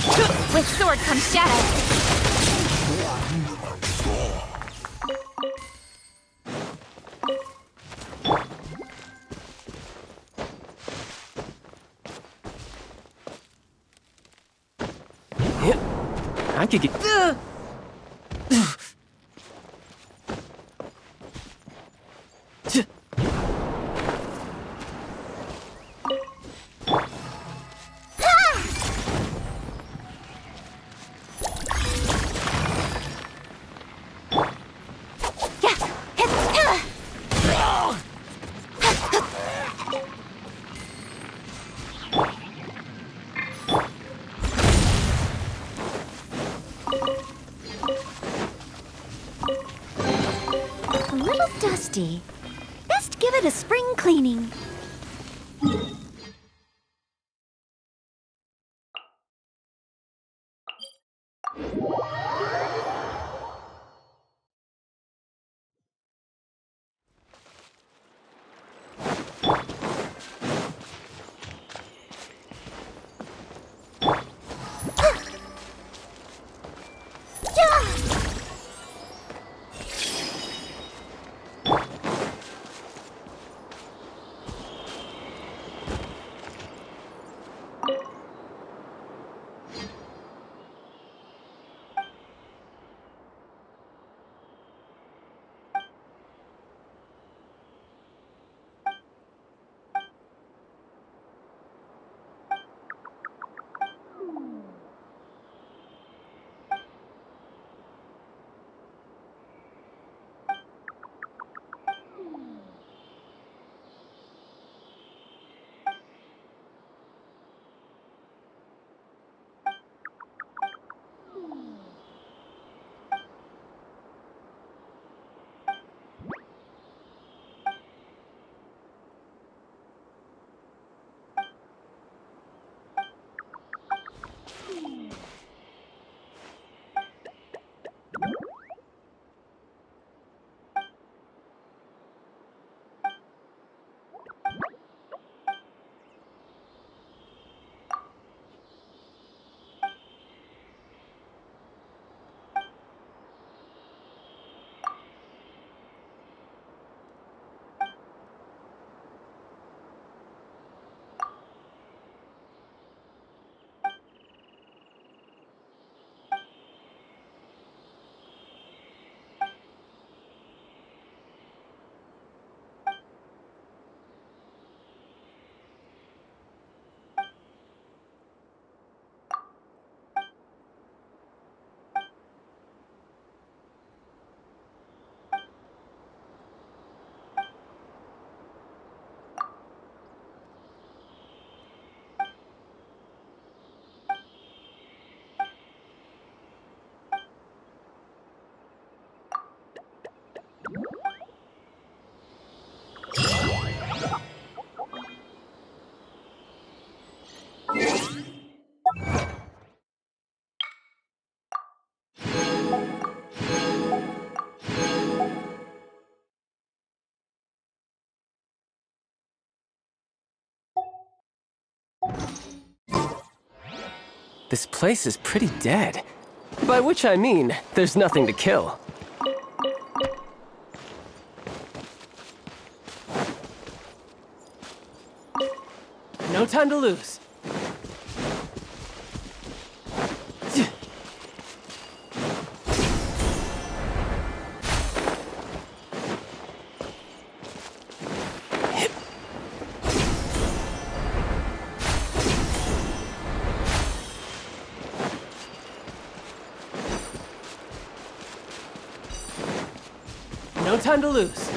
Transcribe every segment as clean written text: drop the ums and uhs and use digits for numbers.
With sword comes shadow. I could get... A little dusty. Best give it a spring cleaning. This place is pretty dead. By which I mean, there's nothing to kill. No time to lose. No time to lose.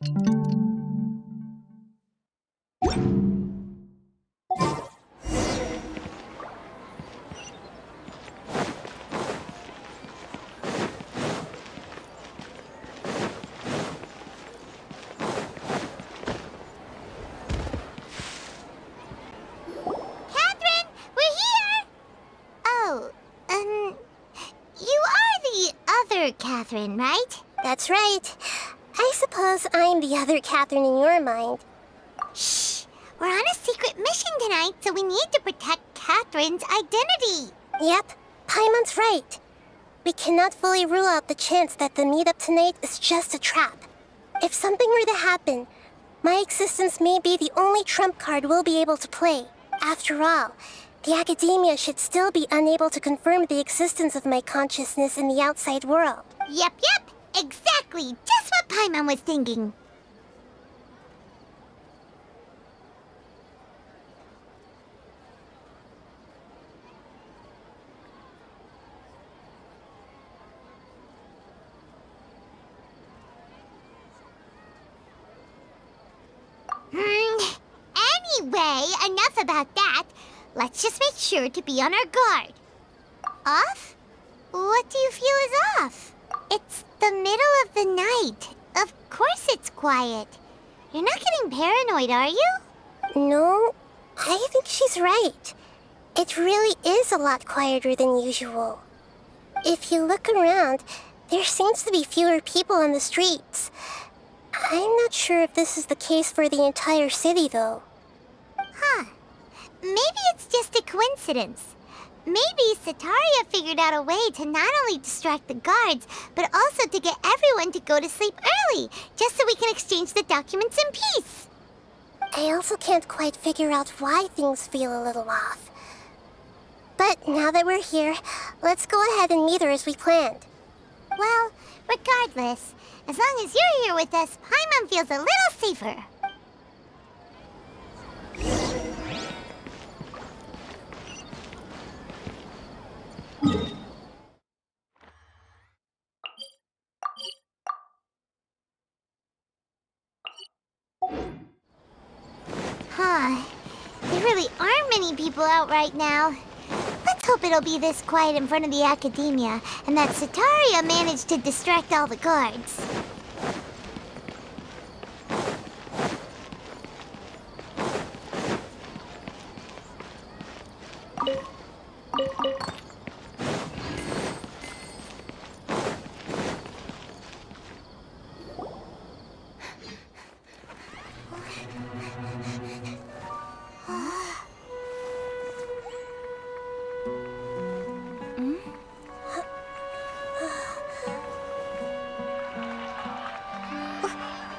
Catherine, we're here! Oh, you are the other Catherine, right? That's right. I suppose I'm the other Catherine in your mind. Shh! We're on a secret mission tonight, so we need to protect Catherine's identity. Yep, Paimon's right. We cannot fully rule out the chance that the meetup tonight is just a trap. If something were to happen, my existence may be the only trump card we'll be able to play. After all, the academia should still be unable to confirm the existence of my consciousness in the outside world. Yep. Exactly. Just what Paimon was thinking. Anyway, enough about that. Let's just make sure to be on our guard. Off? What do you feel is off? It's the middle of the night. Of course it's quiet. You're not getting paranoid, are you? No, I think she's right. It really is a lot quieter than usual. If you look around, there seems to be fewer people on the streets. I'm not sure if this is the case for the entire city, though. Huh. Maybe it's just a coincidence. Maybe Sataria figured out a way to not only distract the guards, but also to get everyone to go to sleep early, just so we can exchange the documents in peace. I also can't quite figure out why things feel a little off. But now that we're here, let's go ahead and meet her as we planned. Well, regardless, as long as you're here with us, Paimon feels a little safer. Huh. There really aren't many people out right now. Let's hope it'll be this quiet in front of the academia, and that Sataria managed to distract all the guards.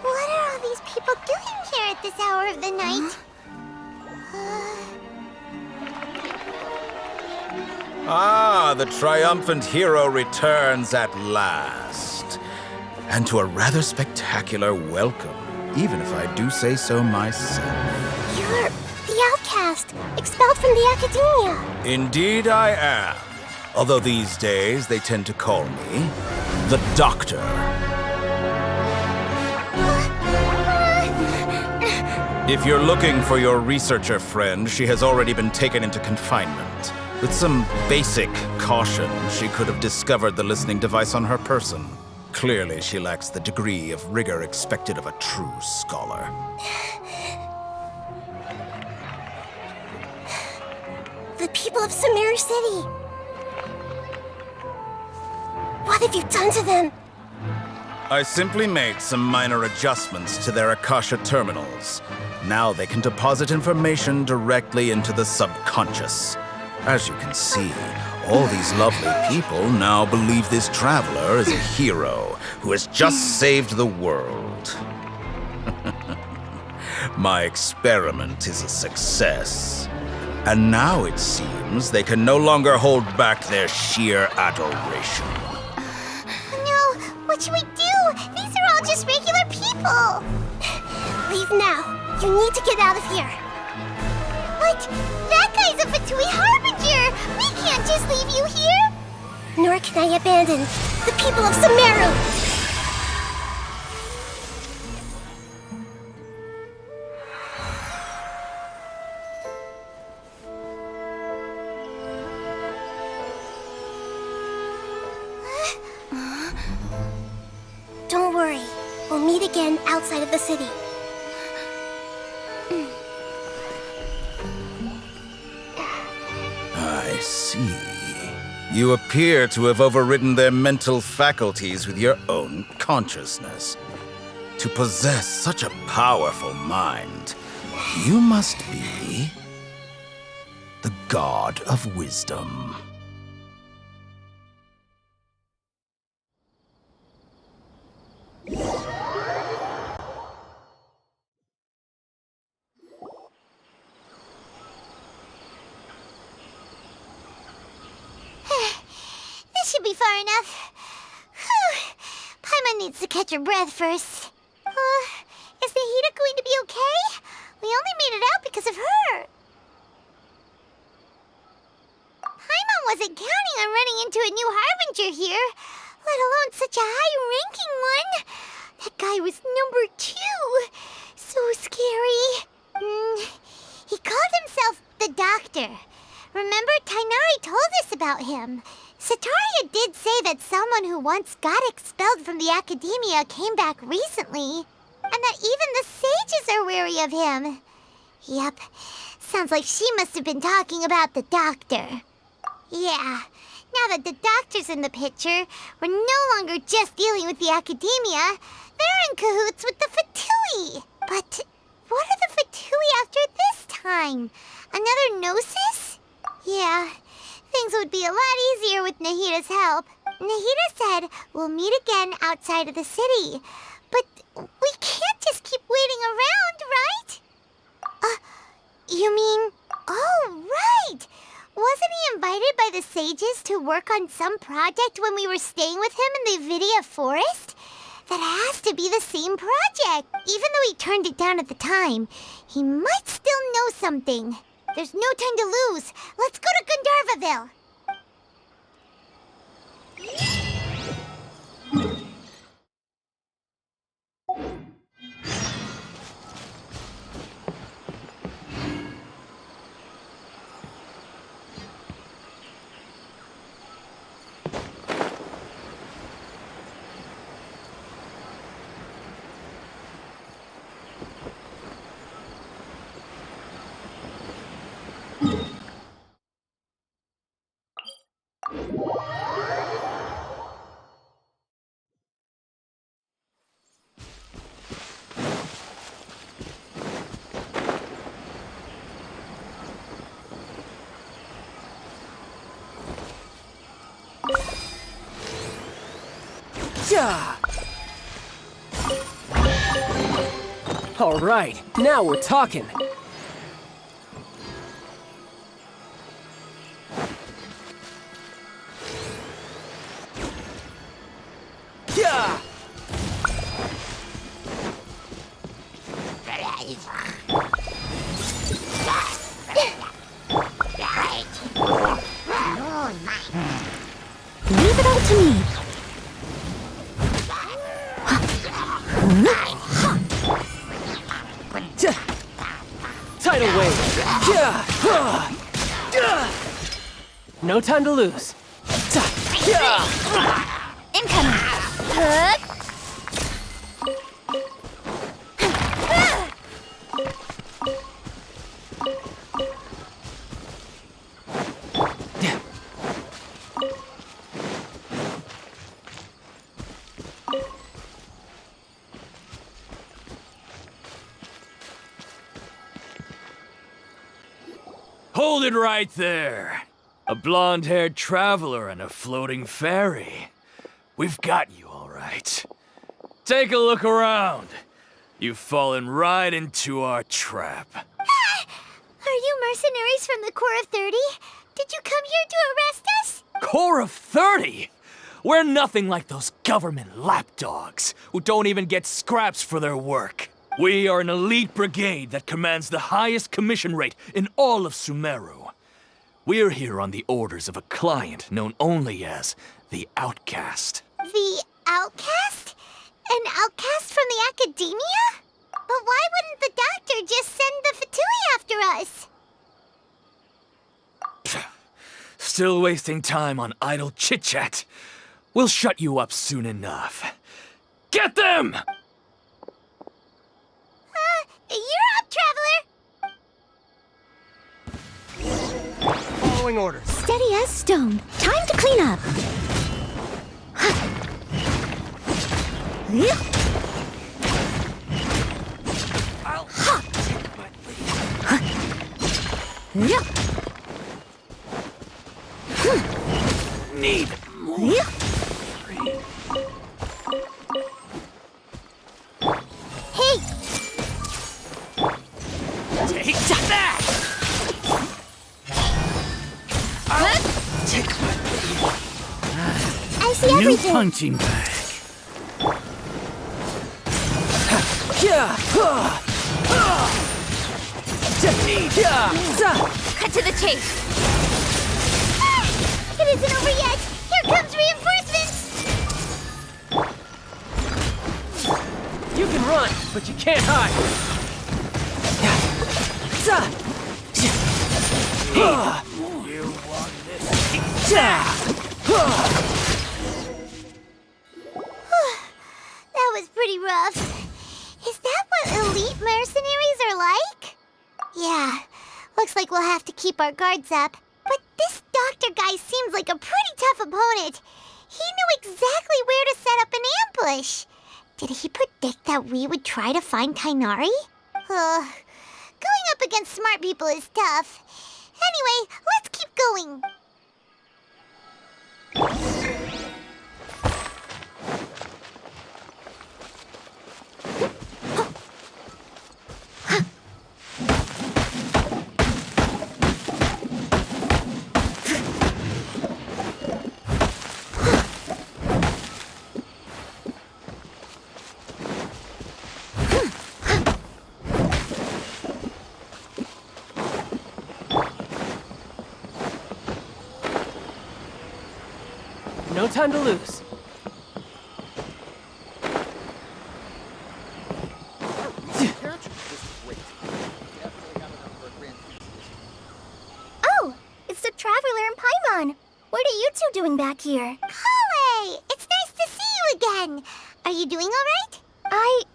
What are all these people doing here at this hour of the night? Ah, the triumphant hero returns at last. And to a rather spectacular welcome, even if I do say so myself. You're the outcast, expelled from the academia. Indeed I am. Although these days they tend to call me the Doctor. If you're looking for your researcher friend, she has already been taken into confinement. With some basic caution, she could have discovered the listening device on her person. Clearly, she lacks the degree of rigor expected of a true scholar. The people of Sumeru City. What have you done to them? I simply made some minor adjustments to their Akasha terminals. Now they can deposit information directly into the subconscious. As you can see, all these lovely people now believe this traveler is a hero who has just saved the world. My experiment is a success. And now it seems they can no longer hold back their sheer adoration. No, what should we do? These are all just regular people. Leave now. You need to get out of here. What? That guy's a Fatui Harbinger! We can't just leave you here! Nor can I abandon the people of Sumeru. Don't worry. We'll meet again outside of the city. I see. You appear to have overridden their mental faculties with your own consciousness. To possess such a powerful mind, you must be the god of wisdom. This should be far enough. Whew. Paimon needs to catch her breath first. Is Nahida going to be okay? We only made it out because of her. Paimon wasn't counting on running into a new Harbinger here, let alone such a high-ranking one. That guy was number 2. So scary. He called himself the Doctor. Remember, Tainari told us about him. Sataria did say that someone who once got expelled from the academia came back recently, and that even the sages are wary of him. Yep, sounds like she must have been talking about the Doctor. Yeah, now that the Doctor's in the picture, we're no longer just dealing with the academia. They're in cahoots with the Fatui. But what are the Fatui after this time? Another Gnosis? Yeah, things would be a lot easier with Nahida's help. Nahida said we'll meet again outside of the city. But we can't just keep waiting around, right? You mean... Oh, right! Wasn't he invited by the sages to work on some project when we were staying with him in the Vidia forest? That has to be the same project. Even though he turned it down at the time, he might still know something. There's no time to lose. Let's go to Gandharvaville. Yeah! All right, now we're talking. Yeah! Leave it all to me. Tidal wave! Yeah! No time to lose. Incoming. Hold it right there. A blonde-haired traveler and a floating fairy. We've got you, all right. Take a look around. You've fallen right into our trap. Are you mercenaries from the Corps of 30? Did you come here to arrest us? Corps of 30? We're nothing like those government lapdogs who don't even get scraps for their work. We are an elite brigade that commands the highest commission rate in all of Sumeru. We're here on the orders of a client known only as the Outcast. The Outcast? An outcast from the academia? But why wouldn't the Doctor just send the Fatui after us? Still wasting time on idle chit-chat. We'll shut you up soon enough. Get them! You're up, Traveler! Following orders. Steady as stone. Time to clean up. Need more. Hey! Take that! Take I see New everything. punching bag. Technique! Cut to the chase. It isn't over yet! Here comes reinforcements! You can run, but you can't hide. You want this? That was pretty rough. Is that what elite mercenaries are like? Yeah, looks like we'll have to keep our guards up. But this doctor guy seems like a pretty tough opponent. He knew exactly where to set up an ambush. Did he predict that we would try to find Tainari? Going up against smart people is tough. Anyway, let's keep going. No time to lose. Oh, it's the Traveler and Paimon. What are you two doing back here? Kale, it's nice to see you again. Are you doing all right?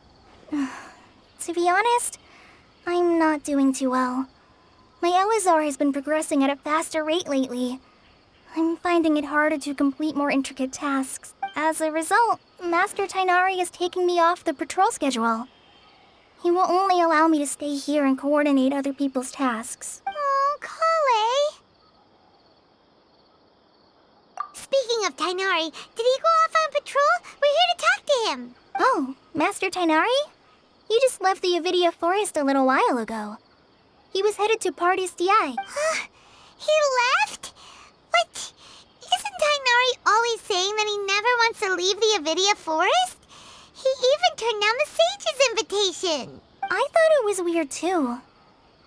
To be honest, I'm not doing too well. My Elazar has been progressing at a faster rate lately. I'm finding it harder to complete more intricate tasks. As a result, Master Tainari is taking me off the patrol schedule. He will only allow me to stay here and coordinate other people's tasks. Oh, Kale. Speaking of Tainari, did he go off on patrol? We're here to talk to him. Oh, Master Tainari? He just left the Avidia Forest a little while ago. He was headed to Party's DI. He left? But isn't Tainari always saying that he never wants to leave the Avidia Forest? He even turned down the Sage's invitation. I thought it was weird too.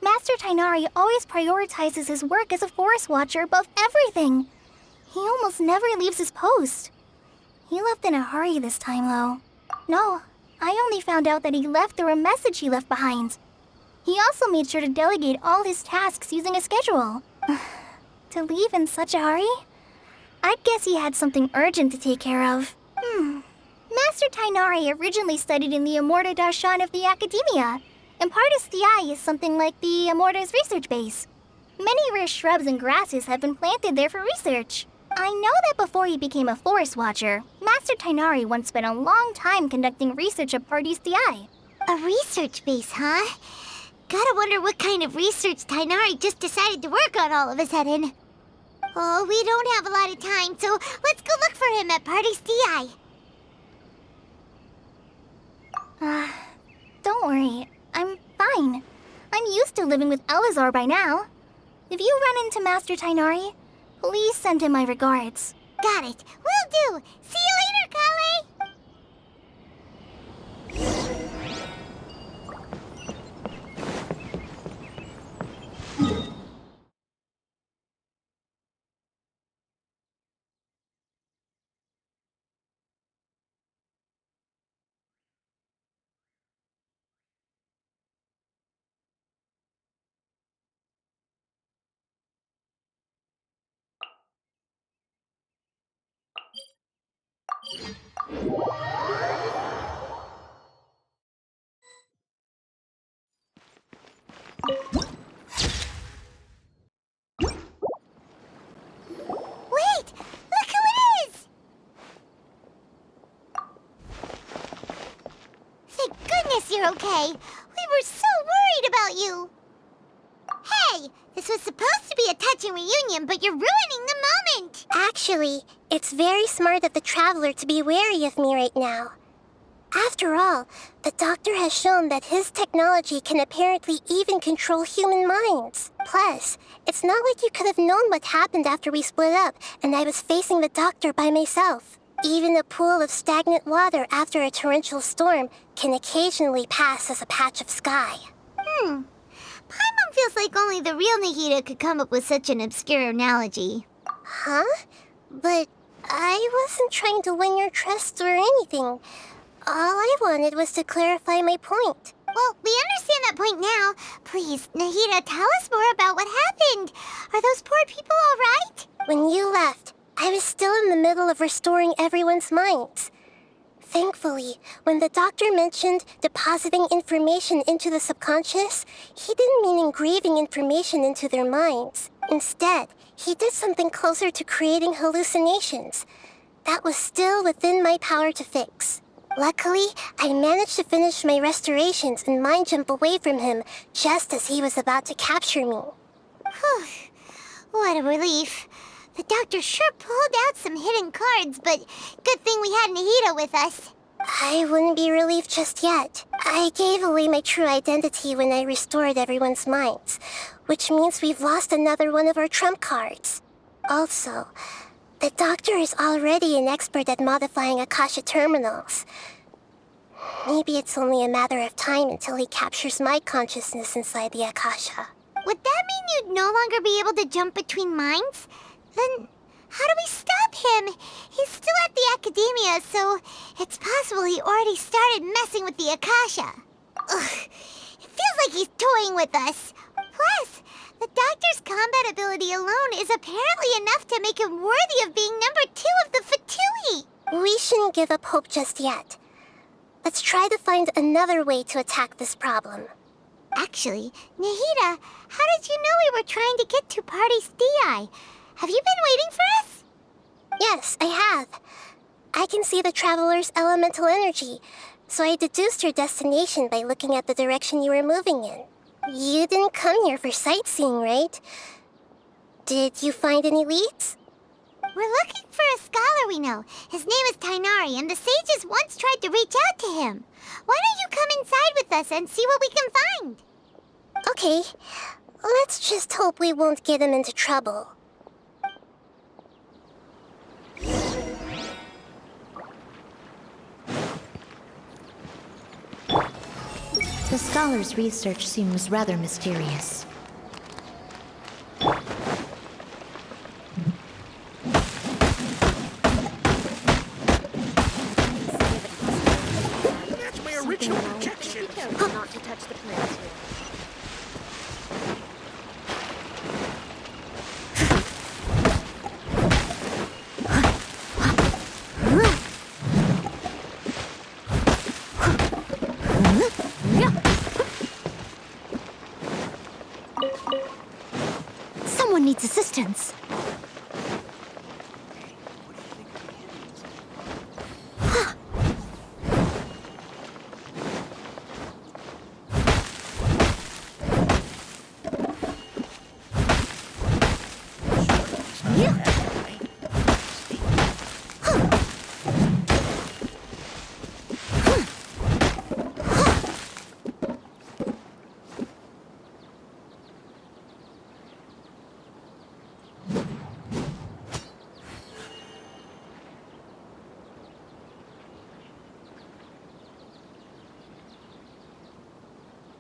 Master Tainari always prioritizes his work as a forest watcher above everything. He almost never leaves his post. He left in a hurry this time, though. No, I only found out that he left through a message he left behind. He also made sure to delegate all his tasks using a schedule. To leave in such a hurry? I'd guess he had something urgent to take care of. Master Tainari originally studied in the Amorta Darshan of the Academia, and Partis DI is something like the Amorta's research base. Many rare shrubs and grasses have been planted there for research. I know that before he became a forest watcher, Master Tainari once spent a long time conducting research at Partis DI. A research base, huh? Gotta wonder what kind of research Tainari just decided to work on all of a sudden. Oh, we don't have a lot of time, so let's go look for him at Party's DI. Don't worry, I'm fine. I'm used to living with Elazar by now. If you run into Master Tainari, please send him my regards. Got it. Will do. See you later, Kale. Wait! Look who it is! Thank goodness you're okay. We were so worried about you. Hey, this was supposed to be a touching reunion, but you're ruining the moment. Actually, it's very smart of the Traveler to be wary of me right now. After all, the Doctor has shown that his technology can apparently even control human minds. Plus, it's not like you could have known what happened after we split up and I was facing the Doctor by myself. Even a pool of stagnant water after a torrential storm can occasionally pass as a patch of sky. Paimon feels like only the real Nahida could come up with such an obscure analogy. Huh? But I wasn't trying to win your trust or anything. All I wanted was to clarify my point. Well, we understand that point now. Please, Nahida, tell us more about what happened. Are those poor people all right? When you left, I was still in the middle of restoring everyone's minds. Thankfully, when the Doctor mentioned depositing information into the subconscious, he didn't mean engraving information into their minds. Instead, he did something closer to creating hallucinations. That was still within my power to fix. Luckily, I managed to finish my restorations and mind jump away from him just as he was about to capture me. Whew. What a relief. The Doctor sure pulled out some hidden cards, but good thing we had Nahida with us. I wouldn't be relieved just yet. I gave away my true identity when I restored everyone's minds, which means we've lost another one of our trump cards. Also, the Doctor is already an expert at modifying Akasha terminals. Maybe it's only a matter of time until he captures my consciousness inside the Akasha. Would that mean you'd no longer be able to jump between minds? Then how do we stop him? He's still at the academia, so it's possible he already started messing with the Akasha. Ugh, it feels like he's toying with us. Plus, the Doctor's combat ability alone is apparently enough to make him worthy of being number 2 of the Fatui. We shouldn't give up hope just yet. Let's try to find another way to attack this problem. Actually, Nahida, how did you know we were trying to get to Party's DI? Have you been waiting for us? Yes, I have. I can see the Traveler's elemental energy, so I deduced your destination by looking at the direction you were moving in. You didn't come here for sightseeing, right? Did you find any leads? We're looking for a scholar we know. His name is Tainari, and the sages once tried to reach out to him. Why don't you come inside with us and see what we can find? Okay, let's just hope we won't get him into trouble. The scholar's research seems rather mysterious. That's my original projection. Not to touch the plants here. Someone needs assistance.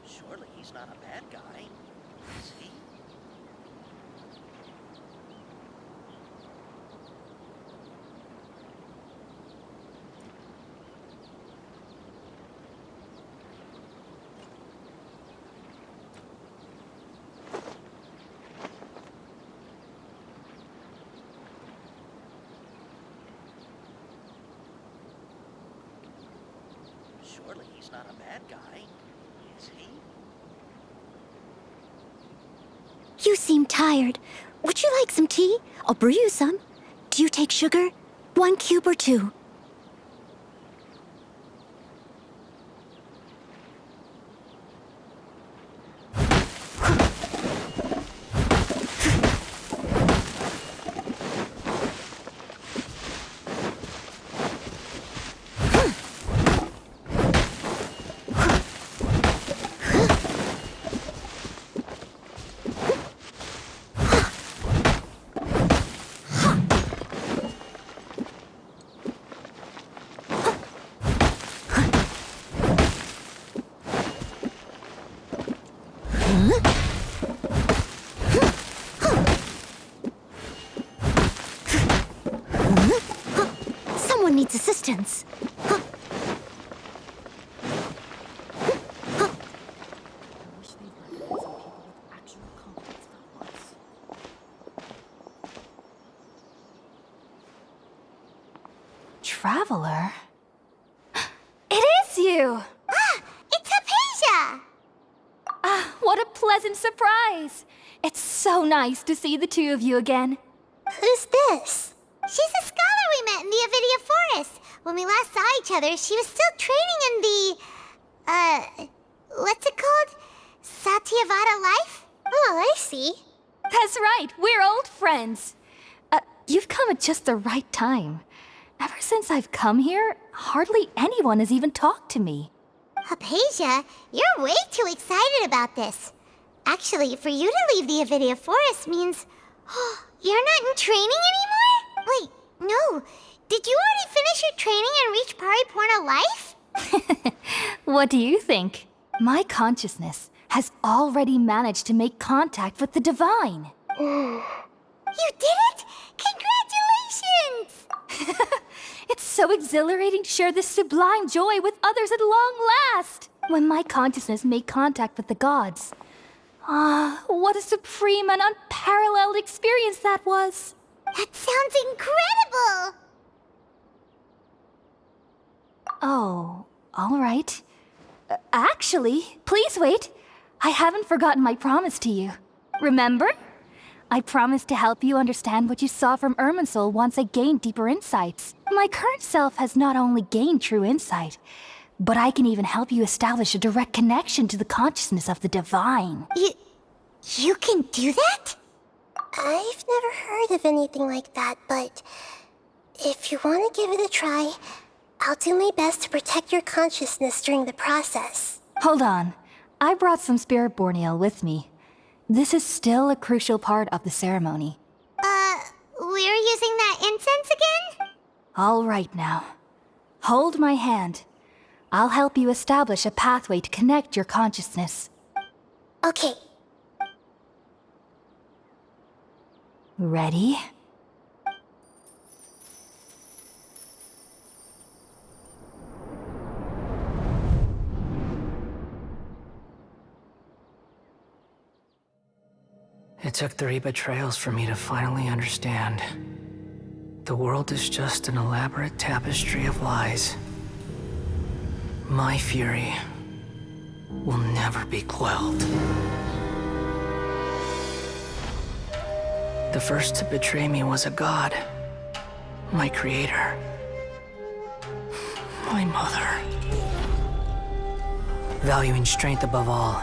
Surely he's not a bad guy, is he? Surely he's not a bad guy, is he? You seem tired. Would you like some tea? I'll brew you some. Do you take sugar? 1 cube or 2? Someone needs assistance. Traveler? It is you! Ah, it's Hypatia! Ah, what a pleasant surprise! It's so nice to see the two of you again. Who's this? She's a scholar we met in the Avidia Forest. When we last saw each other, she was still training in the, what's it called? Satyavada life? Oh, I see. That's right, we're old friends. You've come at just the right time. Ever since I've come here, hardly anyone has even talked to me. Hypatia, you're way too excited about this. Actually, for you to leave the Avidia Forest means... you're not in training anymore? Wait, no. Did you already finish your training and reach Paripurna life? What do you think? My consciousness has already managed to make contact with the divine. You did it? Congratulations! It's so exhilarating to share this sublime joy with others at long last! When my consciousness made contact with the gods. Ah, what a supreme and unparalleled experience that was! That sounds incredible! Oh, all right. Actually, please wait. I haven't forgotten my promise to you. Remember? I promised to help you understand what you saw from Irminsul once I gained deeper insights. My current self has not only gained true insight, but I can even help you establish a direct connection to the consciousness of the divine. You can do that? I've never heard of anything like that, but if you want to give it a try, I'll do my best to protect your consciousness during the process. Hold on. I brought some spirit borneal with me. This is still a crucial part of the ceremony. We're using that incense again? All right now. Hold my hand. I'll help you establish a pathway to connect your consciousness. Okay. Ready? It took 3 betrayals for me to finally understand. The world is just an elaborate tapestry of lies. My fury will never be quelled. The first to betray me was a god. My creator. My mother. Valuing strength above all,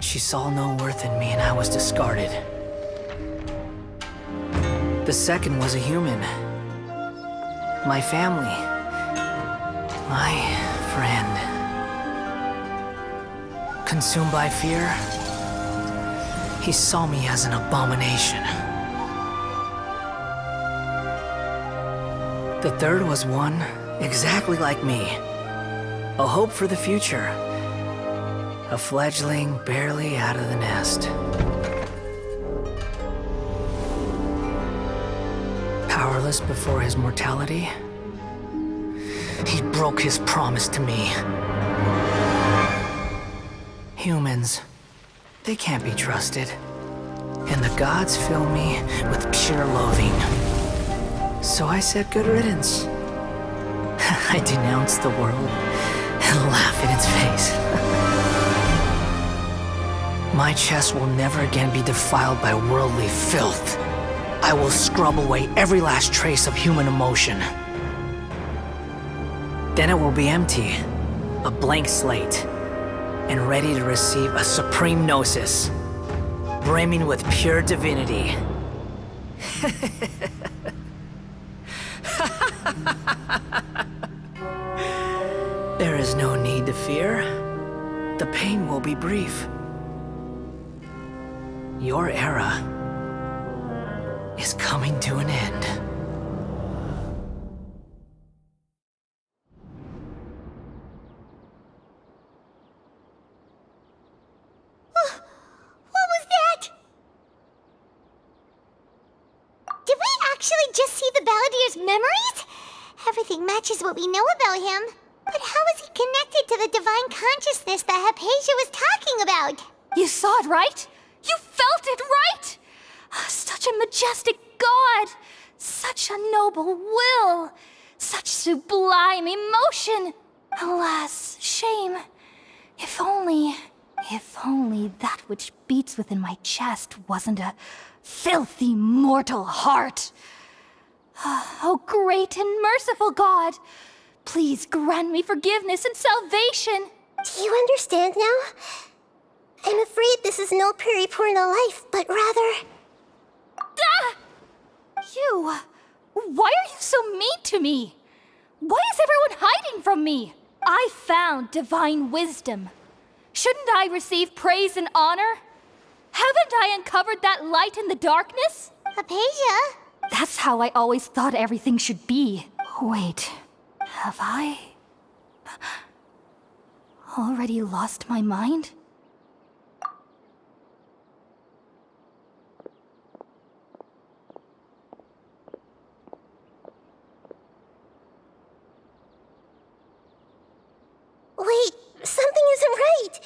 she saw no worth in me and I was discarded. The second was a human. My family. My friend. Consumed by fear, he saw me as an abomination. The third was one exactly like me. A hope for the future. A fledgling barely out of the nest. Powerless before his mortality, he broke his promise to me. Humans, they can't be trusted. And the gods fill me with pure loathing. So I said good riddance. I denounced the world and laugh in its face. My chest will never again be defiled by worldly filth. I will scrub away every last trace of human emotion. Then it will be empty, a blank slate, and ready to receive a supreme gnosis, brimming with pure divinity. There is no need to fear. The pain will be brief. Your era is coming to an end. What was that? Did we actually just see the Balladier's memories? Everything matches what we know about him. But how is he connected to the divine consciousness that Hypatia was talking about? You saw it, right? You felt it, right? Such a majestic god! Such a noble will! Such sublime emotion! Alas, shame. If only that which beats within my chest wasn't a filthy mortal heart. Oh, great and merciful God! Please grant me forgiveness and salvation! Do you understand now? I'm afraid this is no periporno life, but rather... Ah! You! Why are you so mean to me? Why is everyone hiding from me? I found divine wisdom. Shouldn't I receive praise and honor? Haven't I uncovered that light in the darkness? Hypatia? That's how I always thought everything should be. Wait, have I already lost my mind? Wait, something isn't right.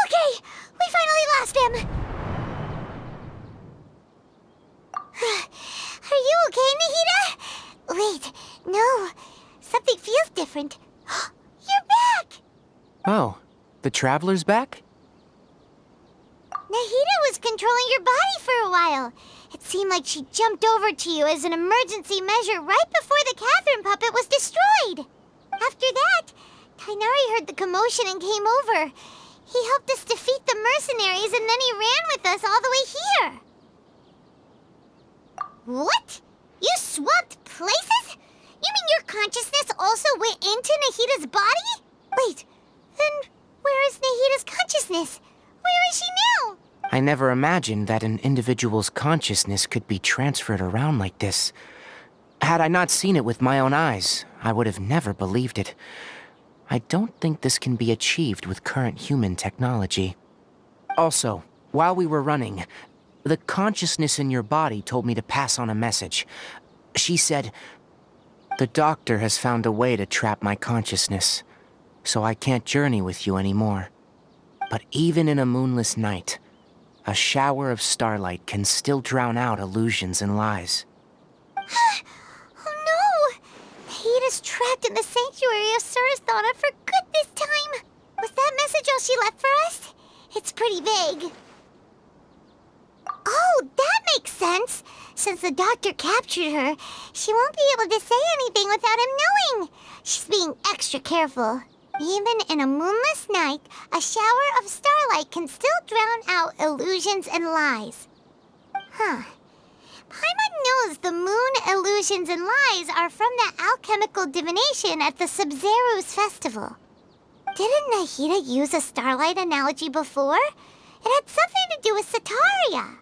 Okay, we finally lost him. Are you okay, Nahida? Wait, no. Something feels different. You're back! Oh, the Traveler's back? Nahida was controlling your body for a while. It seemed like she jumped over to you as an emergency measure right before the Catherine puppet was destroyed. After that, Tainari heard the commotion and came over. He helped us defeat the mercenaries and then he ran with us all the way here. What? You swapped places? You mean your consciousness also went into Nahida's body? Wait, then where is Nahida's consciousness? Where is she now? I never imagined that an individual's consciousness could be transferred around like this. Had I not seen it with my own eyes, I would have never believed it. I don't think this can be achieved with current human technology. Also, while we were running, the consciousness in your body told me to pass on a message. She said, The doctor has found a way to trap my consciousness, so I can't journey with you anymore. But even in a moonless night, a shower of starlight can still drown out illusions and lies. Oh no! Nahita's trapped in the sanctuary of Suristhana for good this time! Was that message all she left for us? It's pretty vague. Oh, that makes sense! Since the doctor captured her, she won't be able to say anything without him knowing. She's being extra careful. Even in a moonless night, a shower of starlight can still drown out illusions and lies. Huh. Paimon knows the moon illusions and lies are from that alchemical divination at the Sumeru's festival. Didn't Nahita use a starlight analogy before? It had something to do with Sataria.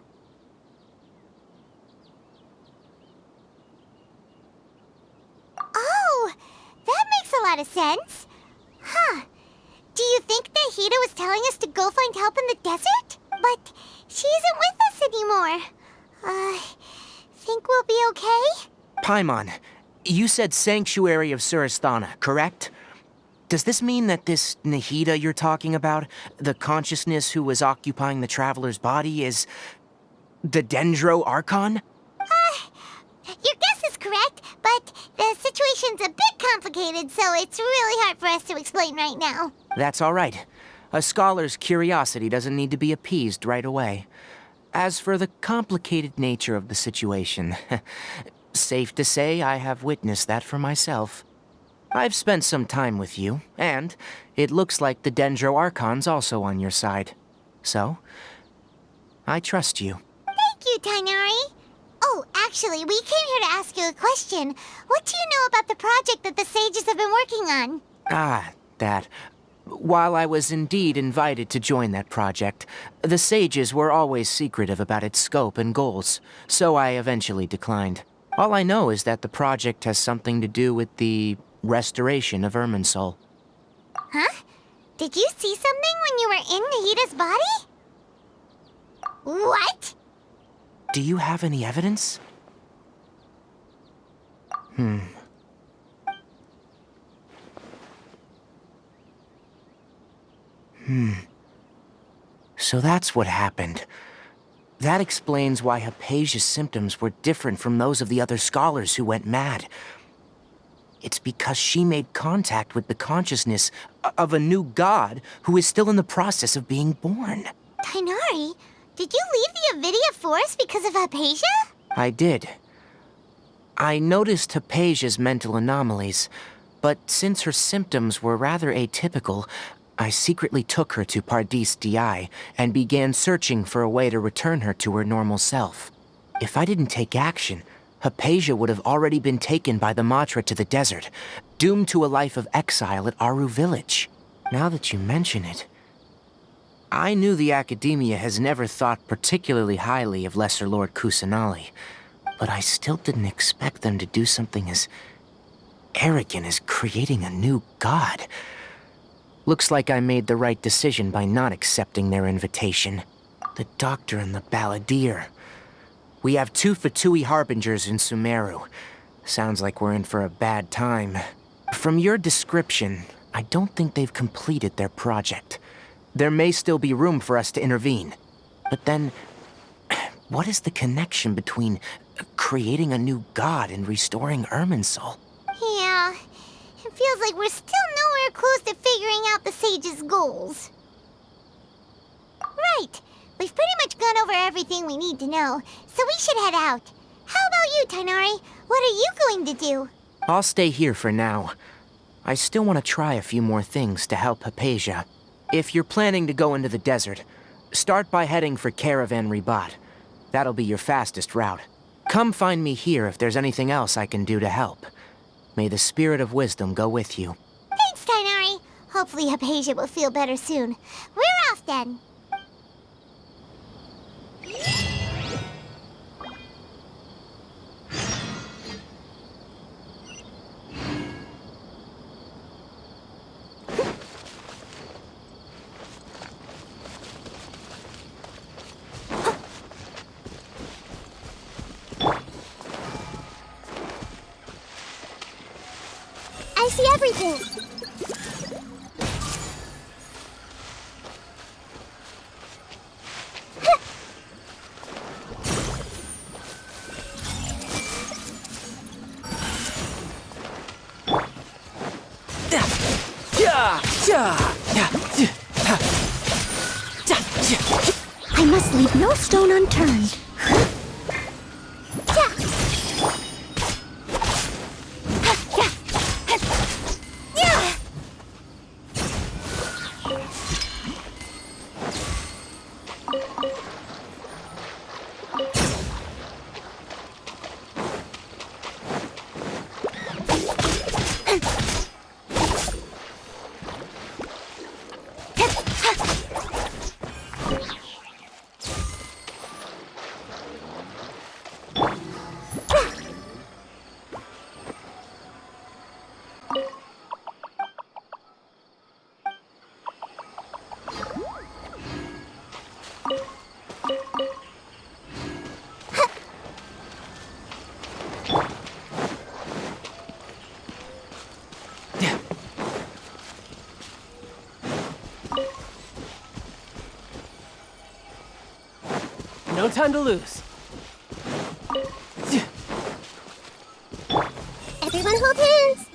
Oh, that makes a lot of sense. Huh. Do you think Nahita was telling us to go find help in the desert? But she isn't with us anymore. Think we'll be okay? Paimon, you said Sanctuary of Suristhana, correct? Does this mean that this Nahita you're talking about, the consciousness who was occupying the traveler's body, is the Dendro Archon? Your guess is correct, but the situation's a bit complicated, so it's really hard for us to explain right now. That's all right. A scholar's curiosity doesn't need to be appeased right away. As for the complicated nature of the situation, safe to say I have witnessed that for myself. I've spent some time with you, and it looks like the Dendro Archon's also on your side. So, I trust you. Thank you, Tainari. Oh, actually, we came here to ask you a question. What do you know about the project that the sages have been working on? That. While I was indeed invited to join that project, the sages were always secretive about its scope and goals, so I eventually declined. All I know is that the project has something to do with the restoration of Irminsul. Huh? Did you see something when you were in Nahita's body? What? Do you have any evidence? So that's what happened. That explains why Hypatia's symptoms were different from those of the other scholars who went mad. It's because she made contact with the consciousness of a new god who is still in the process of being born. Tainari, did you leave the Avidia Forest because of Hypatia? I did. I noticed Hypatia's mental anomalies, but since her symptoms were rather atypical, I secretly took her to Pardis Di and began searching for a way to return her to her normal self. If I didn't take action, Hypatia would have already been taken by the Matra to the desert, doomed to a life of exile at Aru village. Now that you mention it, I knew the Academia has never thought particularly highly of Lesser Lord Kusanali, but I still didn't expect them to do something as arrogant as creating a new god. Looks like I made the right decision by not accepting their invitation. The Doctor and the Balladeer. We have 2 Fatui Harbingers in Sumeru. Sounds like we're in for a bad time. From your description, I don't think they've completed their project. There may still be room for us to intervene. But then, what is the connection between creating a new god and restoring Irminsul? Yeah, it feels like we're still nowhere close to figuring out the sage's goals. Right. We've pretty much gone over everything we need to know, so we should head out. How about you, Tainari? What are you going to do? I'll stay here for now. I still want to try a few more things to help Hypatia. If you're planning to go into the desert, start by heading for Caravan Ribat. That'll be your fastest route. Come find me here if there's anything else I can do to help. May the spirit of wisdom go with you. Thanks, Tainari. Hopefully Hypatia will feel better soon. We're off then. see everything. I must leave no stone unturned. No time to lose. Everyone hold hands.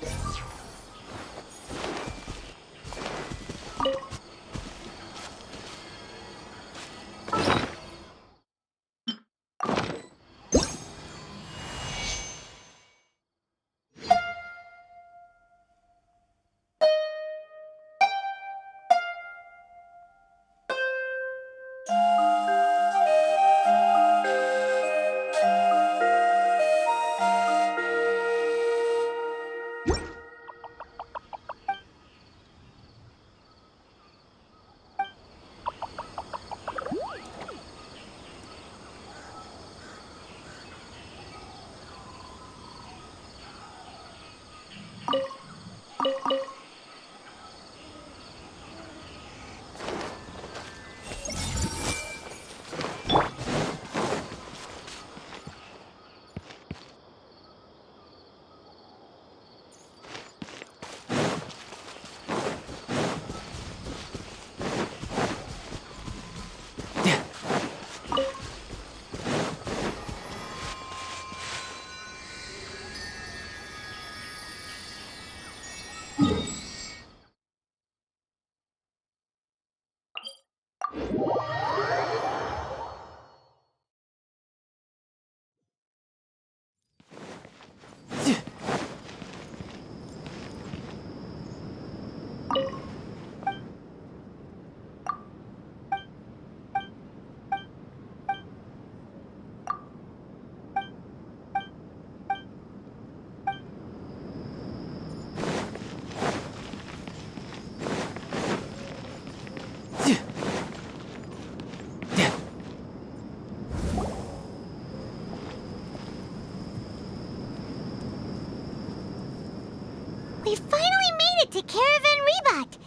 We finally made it to Caravan Rebot.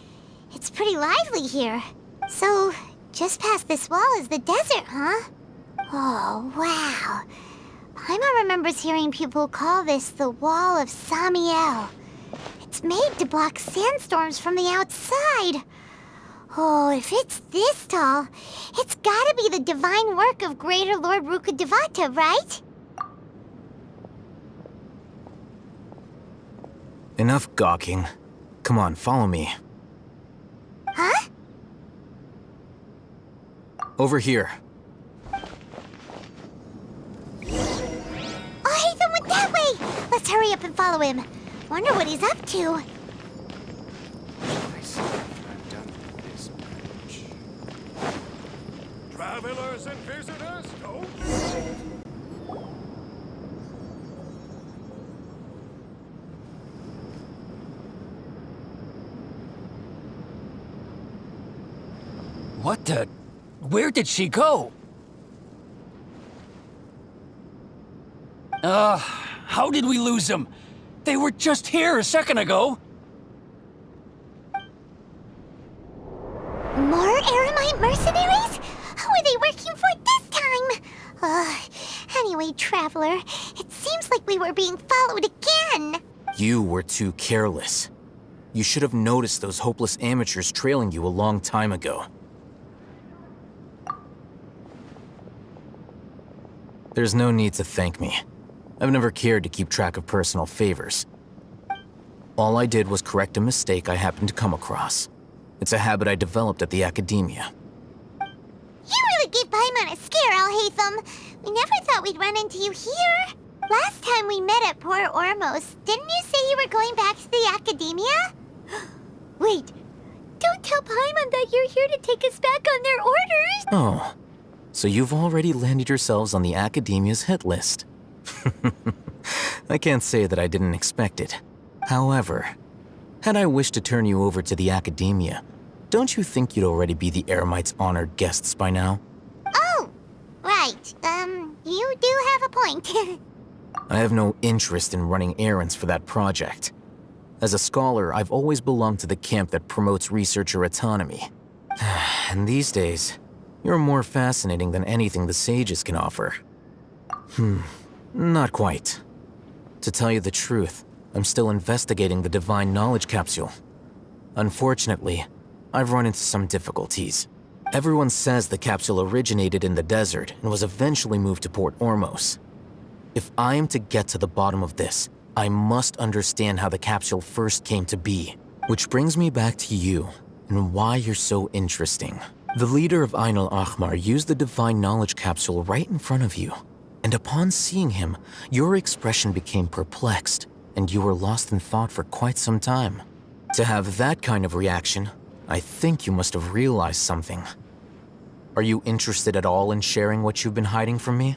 It's pretty lively here. So, just past this wall is the desert, huh? Oh, wow. Paimon remembers hearing people call this the Wall of Samiel. It's made to block sandstorms from the outside. Oh, if it's this tall, it's gotta be the divine work of Greater Lord Rukkhadevata, right? Enough gawking. Come on, follow me. Huh? Over here. Oh, Haytham went that way! Let's hurry up and follow him. Wonder what he's up to. Travelers and visitors, don't... What the... Where did she go? How did we lose them? They were just here a second ago. More Aramite mercenaries? Who are they working for this time? Anyway, Traveler, it seems like we were being followed again. You were too careless. You should have noticed those hopeless amateurs trailing you a long time ago. There's no need to thank me. I've never cared to keep track of personal favors. All I did was correct a mistake I happened to come across. It's a habit I developed at the academia. You really gave Paimon a scare, Alhaitham. We never thought we'd run into you here. Last time we met at Port Ormos, didn't you say you were going back to the academia? Wait, don't tell Paimon that you're here to take us back on their orders! Oh, so you've already landed yourselves on the academia's hit list. I can't say that I didn't expect it. However, had I wished to turn you over to the academia, don't you think you'd already be the Eremites' honored guests by now? Oh, right. You do have a point. I have no interest in running errands for that project. As a scholar, I've always belonged to the camp that promotes researcher autonomy. And these days, you're more fascinating than anything the sages can offer. Not quite. To tell you the truth, I'm still investigating the Divine Knowledge Capsule. Unfortunately, I've run into some difficulties. Everyone says the capsule originated in the desert and was eventually moved to Port Ormos. If I am to get to the bottom of this, I must understand how the capsule first came to be. Which brings me back to you, and why you're so interesting. The leader of Ain al-Ahmar used the Divine Knowledge Capsule right in front of you, and upon seeing him, your expression became perplexed, and you were lost in thought for quite some time. To have that kind of reaction, I think you must have realized something. Are you interested at all in sharing what you've been hiding from me?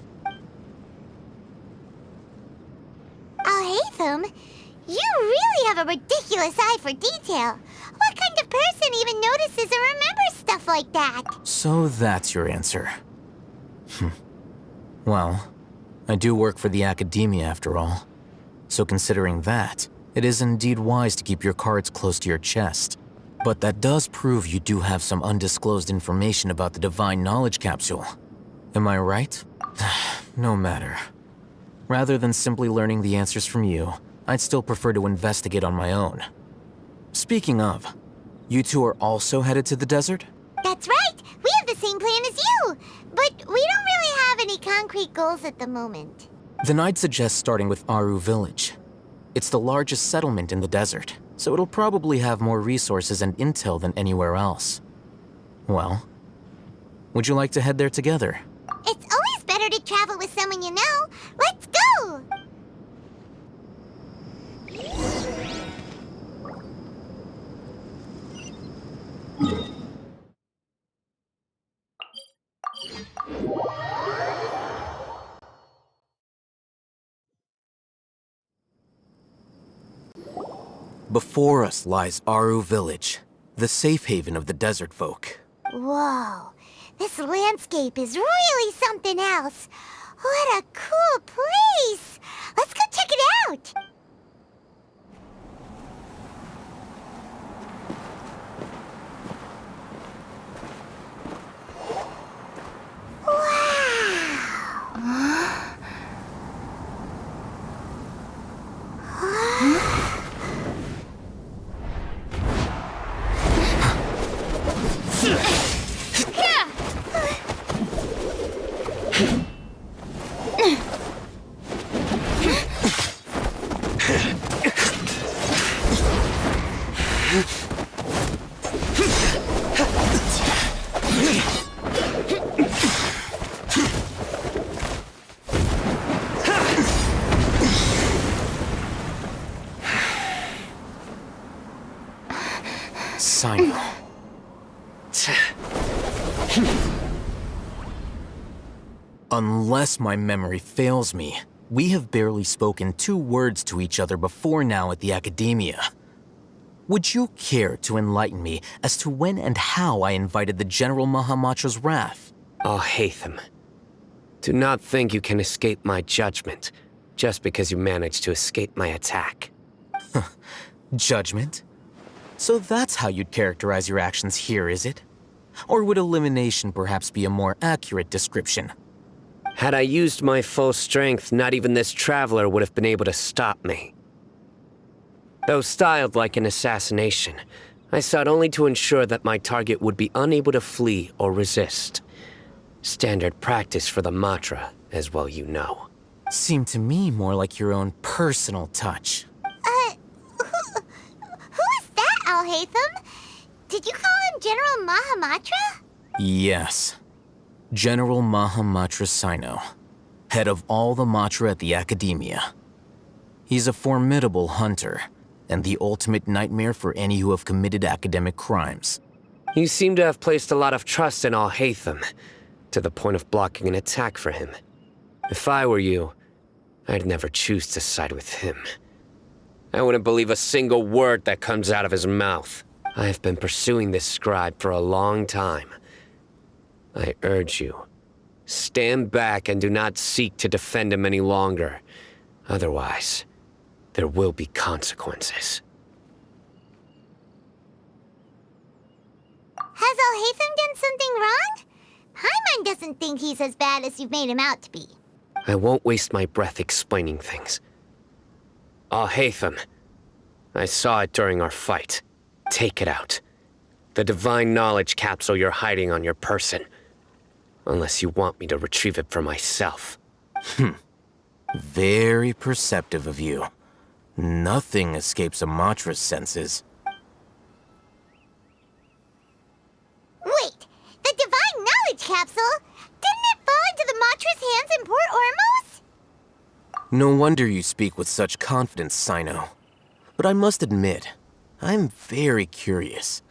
Alhaitham, you really have a ridiculous eye for detail. What kind of person even notices or remembers stuff like that? So that's your answer. Well, I do work for the academia after all. So considering that, it is indeed wise to keep your cards close to your chest. But that does prove you do have some undisclosed information about the Divine Knowledge Capsule. Am I right? No matter. Rather than simply learning the answers from you, I'd still prefer to investigate on my own. Speaking of, you two are also headed to the desert? That's right! We have the same plan as you! But we don't really have any concrete goals at the moment. Then I'd suggest starting with Aru Village. It's the largest settlement in the desert, so it'll probably have more resources and intel than anywhere else. Well, would you like to head there together? It's always better to travel with someone you know. Let's go! Before us lies Aru Village, the safe haven of the desert folk. Whoa, this landscape is really something else. What a cool place! Let's go check it out! Sign. Unless my memory fails me, we have barely spoken 2 words to each other before now at the academia. Would you care to enlighten me as to when and how I invited the General Mahamatra's wrath? Oh, Hatham. Do not think you can escape my judgment, just because you managed to escape my attack. Judgment? So that's how you'd characterize your actions here, is it? Or would elimination perhaps be a more accurate description? Had I used my full strength, not even this traveler would have been able to stop me. Though styled like an assassination, I sought only to ensure that my target would be unable to flee or resist. Standard practice for the Matra, as well you know. Seemed to me more like your own personal touch. Who is that, Alhaitham? Did you call him General Mahamatra? Yes. General Mahamatra Sino, head of all the Matra at the Academia. He's a formidable hunter, and the ultimate nightmare for any who have committed academic crimes. You seem to have placed a lot of trust in Alhaitham, to the point of blocking an attack for him. If I were you, I'd never choose to side with him. I wouldn't believe a single word that comes out of his mouth. I have been pursuing this scribe for a long time. I urge you, stand back and do not seek to defend him any longer. Otherwise, there will be consequences. Has Alhaitham done something wrong? Paimon doesn't think he's as bad as you've made him out to be. I won't waste my breath explaining things. Alhaitham, I saw it during our fight. Take it out. The divine knowledge capsule you're hiding on your person. Unless you want me to retrieve it for myself. Very perceptive of you. Nothing escapes a Matra's senses. Wait, the divine knowledge capsule? Didn't it fall into the Matra's hands in Port Ormos? No wonder you speak with such confidence, Sino. But I must admit, I'm very curious.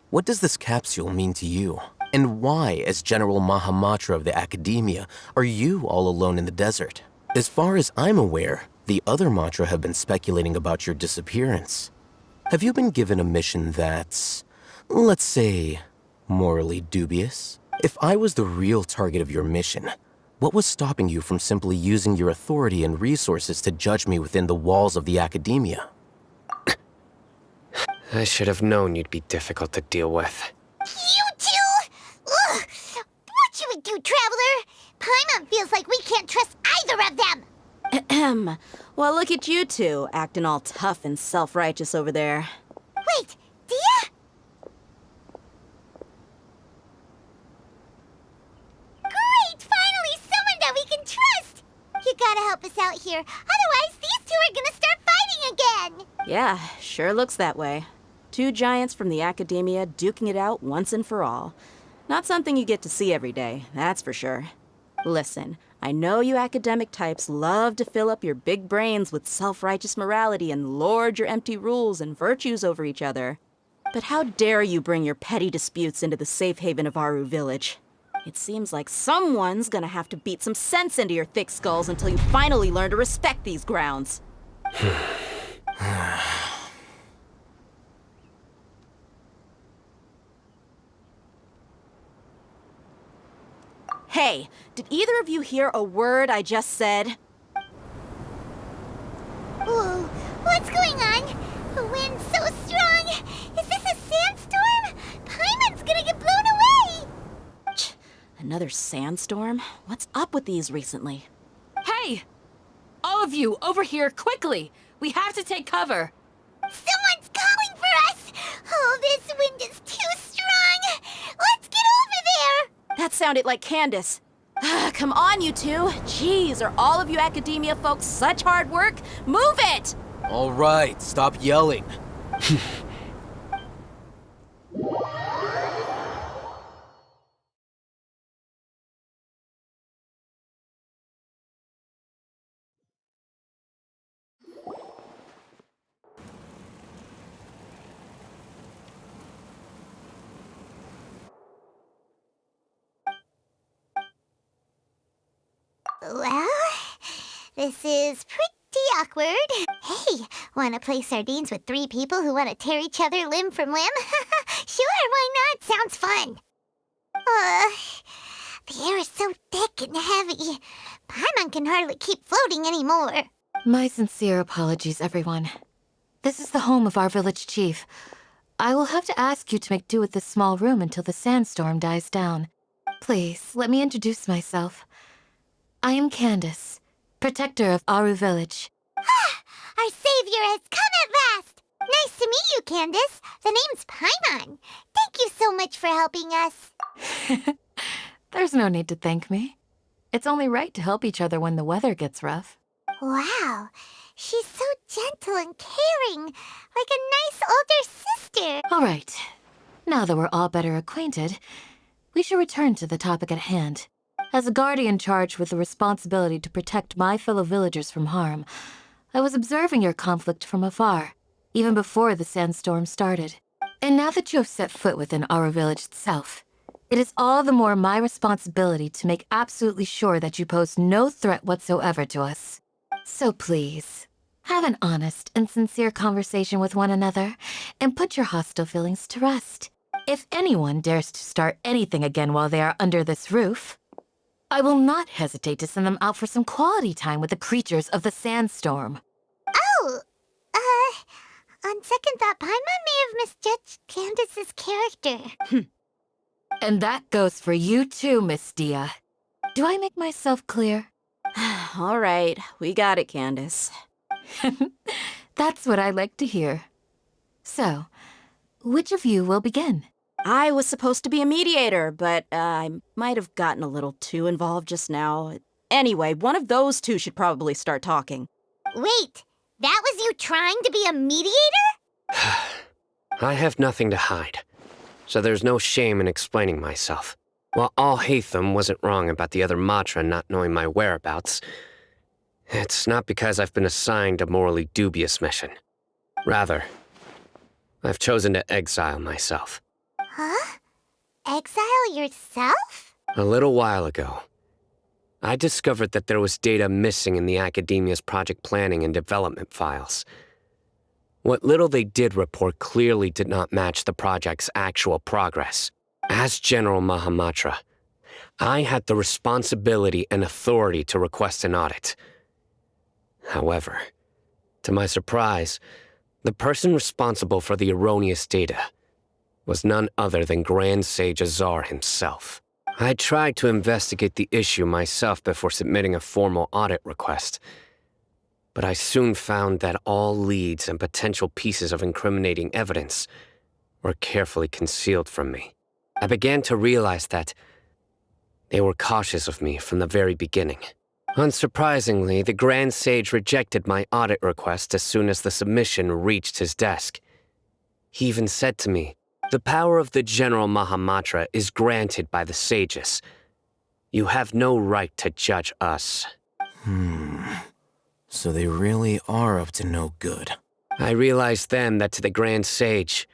What does this capsule mean to you? And why, as General Mahamatra of the Academia, are you all alone in the desert? As far as I'm aware, the other Matra have been speculating about your disappearance. Have you been given a mission that's, let's say, morally dubious? If I was the real target of your mission, what was stopping you from simply using your authority and resources to judge me within the walls of the Academia? I should have known you'd be difficult to deal with. You two? Ugh! What you would do, Traveler? Paimon feels like we can't trust either of them! Ahem. Well, look at you two, acting all tough and self-righteous over there. Wait, Dia? Great! Finally, someone that we can trust! You gotta help us out here, otherwise these two are gonna start fighting again! Yeah, sure looks that way. Two giants from the Academia duking it out once and for all. Not something you get to see every day, that's for sure. Listen, I know you academic types love to fill up your big brains with self-righteous morality and lord your empty rules and virtues over each other. But how dare you bring your petty disputes into the safe haven of Aru Village? It seems like someone's gonna have to beat some sense into your thick skulls until you finally learn to respect these grounds. Hey, did either of you hear a word I just said? Whoa, what's going on? The wind's so strong! Is this a sandstorm? Paimon's gonna get blown away! Another sandstorm? What's up with these recently? Hey! All of you, over here, quickly! We have to take cover! Someone's calling for us! Oh, this wind is too strong! Let's get over there! That sounded like Candace. Come on, you two. Jeez, are all of you Academia folks such hard work? Move it! All right, stop yelling. Well, this is pretty awkward. Hey, wanna play sardines with 3 people who wanna tear each other limb from limb? Sure, why not? Sounds fun. The air is so thick and heavy. Paimon can hardly keep floating anymore. My sincere apologies, everyone. This is the home of our village chief. I will have to ask you to make do with this small room until the sandstorm dies down. Please, let me introduce myself. I am Candace, protector of Aru Village. Our savior has come at last! nice to meet you, Candace. The name's Paimon. Thank you so much for helping us. There's no need to thank me. It's only right to help each other when the weather gets rough. Wow, she's so gentle and caring, like a nice older sister. All right. Now that we're all better acquainted, we should return to the topic at hand. As a guardian charged with the responsibility to protect my fellow villagers from harm, I was observing your conflict from afar, even before the sandstorm started. And now that you have set foot within our village itself, it is all the more my responsibility to make absolutely sure that you pose no threat whatsoever to us. So please, have an honest and sincere conversation with one another, and put your hostile feelings to rest. If anyone dares to start anything again while they are under this roof, I will not hesitate to send them out for some quality time with the creatures of the sandstorm. Oh, on second thought, Paimon may have misjudged Candace's character. And that goes for you too, Miss Dia. Do I make myself clear? All right, we got it, Candace. That's what I like to hear. So, which of you will begin? I was supposed to be a mediator, but I might have gotten a little too involved just now. Anyway, one of those two should probably start talking. Wait, that was you trying to be a mediator? I have nothing to hide, so there's no shame in explaining myself. While Al-Haytham wasn't wrong about the other Matra not knowing my whereabouts, it's not because I've been assigned a morally dubious mission. Rather, I've chosen to exile myself. Huh? Exile yourself? A little while ago, I discovered that there was data missing in the Academia's project planning and development files. What little they did report clearly did not match the project's actual progress. As General Mahamatra, I had the responsibility and authority to request an audit. However, to my surprise, the person responsible for the erroneous data was none other than Grand Sage Azar himself. I tried to investigate the issue myself before submitting a formal audit request, but I soon found that all leads and potential pieces of incriminating evidence were carefully concealed from me. I began to realize that they were cautious of me from the very beginning. Unsurprisingly, the Grand Sage rejected my audit request as soon as the submission reached his desk. He even said to me, "The power of the General Mahamatra is granted by the sages. You have no right to judge us." So they really are up to no good. I realized then that to the Grand Sage,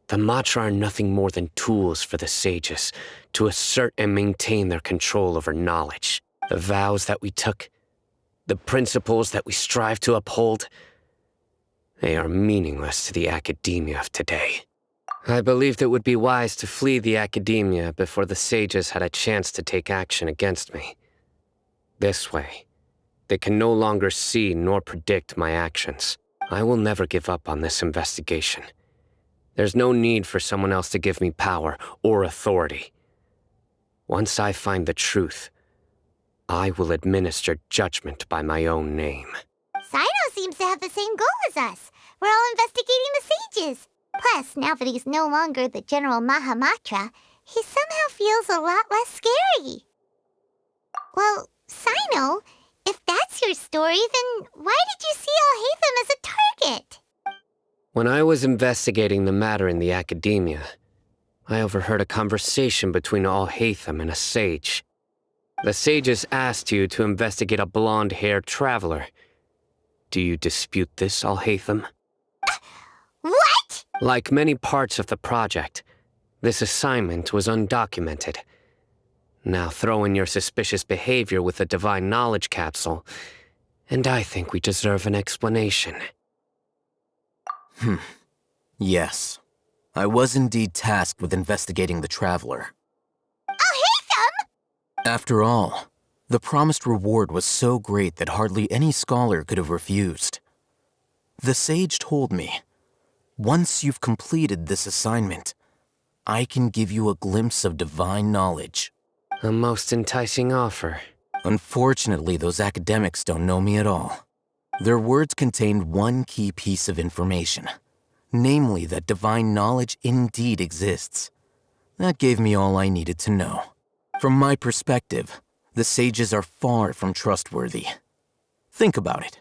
the Matra are nothing more than tools for the sages to assert and maintain their control over knowledge. The vows that we took, the principles that we strive to uphold, they are meaningless to the academia of today. I believed it would be wise to flee the academia before the sages had a chance to take action against me. This way, they can no longer see nor predict my actions. I will never give up on this investigation. There's no need for someone else to give me power or authority. Once I find the truth, I will administer judgment by my own name. Sino seems to have the same goal as us. We're all investigating the sages. Plus, now that he's no longer the General Mahamatra, he somehow feels a lot less scary. Well, Sino, if that's your story, then why did you see Al-Haytham as a target? When I was investigating the matter in the academia, I overheard a conversation between Al-Haytham and a sage. The sages asked you to investigate a blonde-haired traveler. Do you dispute this, Al-Haytham? What? Like many parts of the project, this assignment was undocumented. Now throw in your suspicious behavior with the divine knowledge capsule, and I think we deserve an explanation. Yes. I was indeed tasked with investigating the traveler. Al-Haytham! After all, the promised reward was so great that hardly any scholar could have refused. The sage told me, once you've completed this assignment, I can give you a glimpse of divine knowledge. A most enticing offer. Unfortunately, those academics don't know me at all. Their words contained one key piece of information. Namely, that divine knowledge indeed exists. That gave me all I needed to know. From my perspective, the sages are far from trustworthy. Think about it.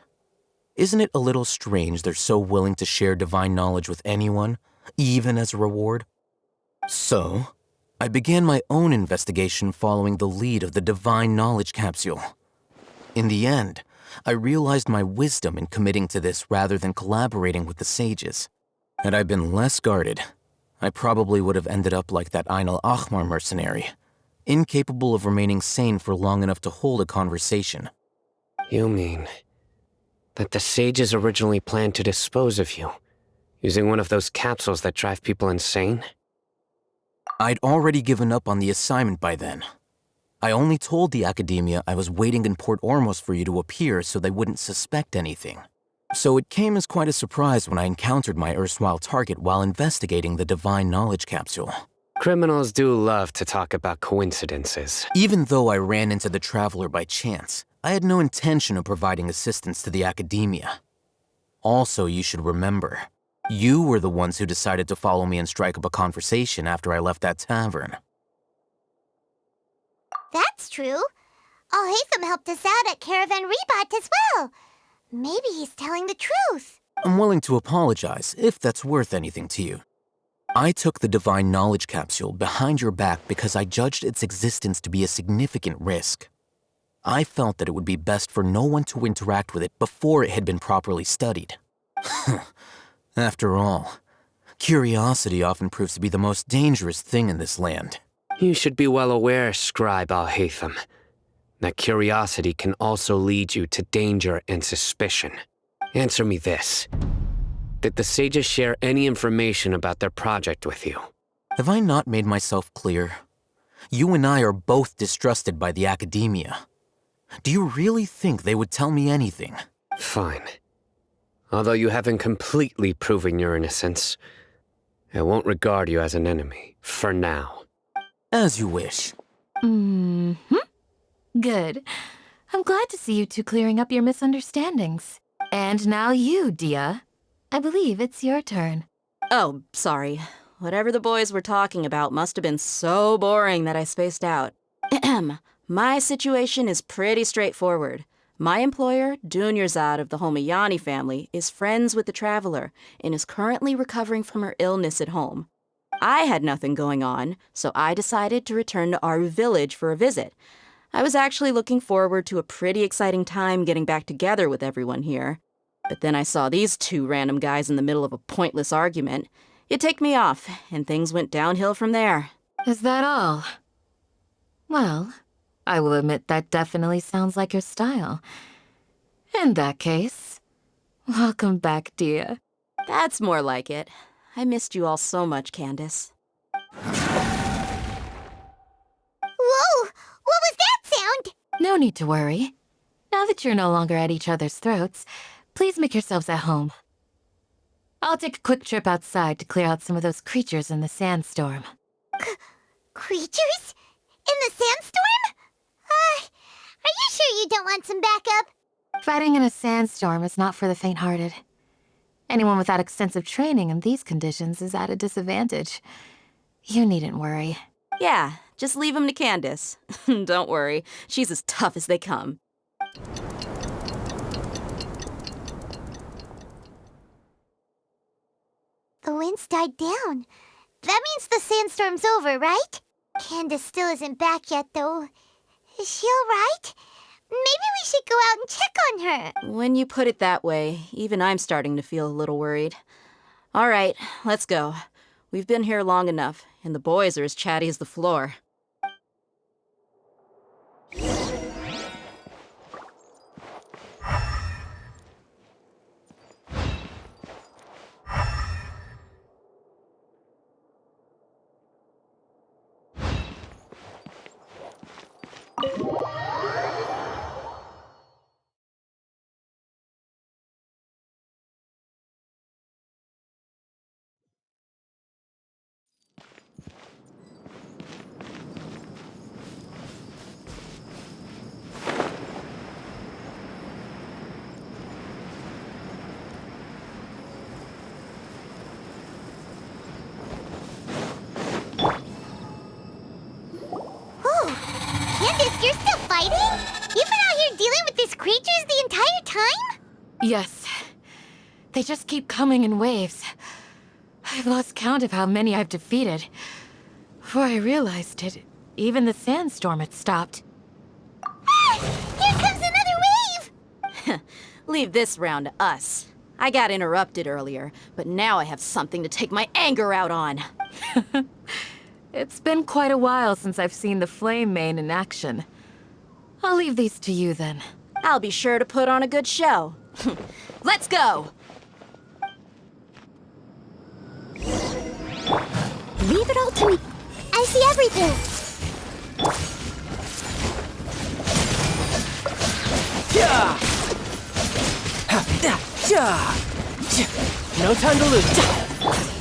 Isn't it a little strange they're so willing to share divine knowledge with anyone, even as a reward? So, I began my own investigation following the lead of the divine knowledge capsule. In the end, I realized my wisdom in committing to this rather than collaborating with the sages. Had I been less guarded, I probably would have ended up like that Ain al-Ahmar mercenary, incapable of remaining sane for long enough to hold a conversation. You mean that the sages originally planned to dispose of you, using one of those capsules that drive people insane? I'd already given up on the assignment by then. I only told the Academia I was waiting in Port Ormos for you to appear so they wouldn't suspect anything. So it came as quite a surprise when I encountered my erstwhile target while investigating the Divine Knowledge Capsule. Criminals do love to talk about coincidences. Even though I ran into the Traveler by chance, I had no intention of providing assistance to the Academia. Also, you should remember, you were the ones who decided to follow me and strike up a conversation after I left that tavern. That's true. Alhaitham helped us out at Caravan Rebat as well. Maybe he's telling the truth. I'm willing to apologize if that's worth anything to you. I took the Divine Knowledge Capsule behind your back because I judged its existence to be a significant risk. I felt that it would be best for no one to interact with it before it had been properly studied. After all, curiosity often proves to be the most dangerous thing in this land. You should be well aware, Scribe Alhaitham, that curiosity can also lead you to danger and suspicion. Answer me this. Did the sages share any information about their project with you? Have I not made myself clear? You and I are both distrusted by the Academia. Do you really think they would tell me anything? Fine. Although you haven't completely proven your innocence, I won't regard you as an enemy, for now. As you wish. Good. I'm glad to see you two clearing up your misunderstandings. And now you, Dia. I believe it's your turn. Oh, sorry. Whatever the boys were talking about must have been so boring that I spaced out. My situation is pretty straightforward. My employer, Dunyarzad of the Homayani family, is friends with the Traveler and is currently recovering from her illness at home. I had nothing going on, so I decided to return to Aru village for a visit. I was actually looking forward to a pretty exciting time getting back together with everyone here. But then I saw these two random guys in the middle of a pointless argument. It ticked me off, and things went downhill from there. Is that all? Well, I will admit that definitely sounds like your style. In that case, welcome back, Dia. That's more like it. I missed you all so much, Candace. Whoa! What was that sound? No need to worry. Now that you're no longer at each other's throats, please make yourselves at home. I'll take a quick trip outside to clear out some of those creatures in the sandstorm. Creatures? In the sandstorm? Are you sure you don't want some backup? Fighting in a sandstorm is not for the faint-hearted. Anyone without extensive training in these conditions is at a disadvantage. You needn't worry. Yeah, just leave him to Candace. Don't worry, she's as tough as they come. The wind's died down. That means the sandstorm's over, right? Candace still isn't back yet, though. Is she alright? Maybe we should go out and check on her. When you put it that way, even I'm starting to feel a little worried. All right, let's go. We've been here long enough, and the boys are as chatty as the floor. Yes. They just keep coming in waves. I've lost count of how many I've defeated. Before I realized it, even the sandstorm had stopped. Ah! Here comes another wave! Leave this round to us. I got interrupted earlier, but now I have something to take my anger out on. It's been quite a while since I've seen the Flame Mane in action. I'll leave these to you then. I'll be sure to put on a good show. Let's go! Leave it all to me. I see everything. No time to lose.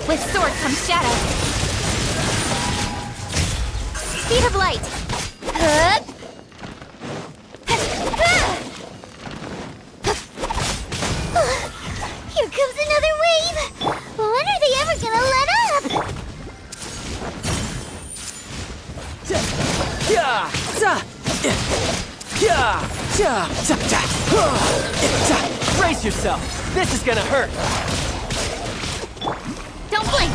With sword comes shadow. Speed of light. Here comes another wave! When are they ever gonna let up? Brace yourself. This is gonna hurt. Don't blink.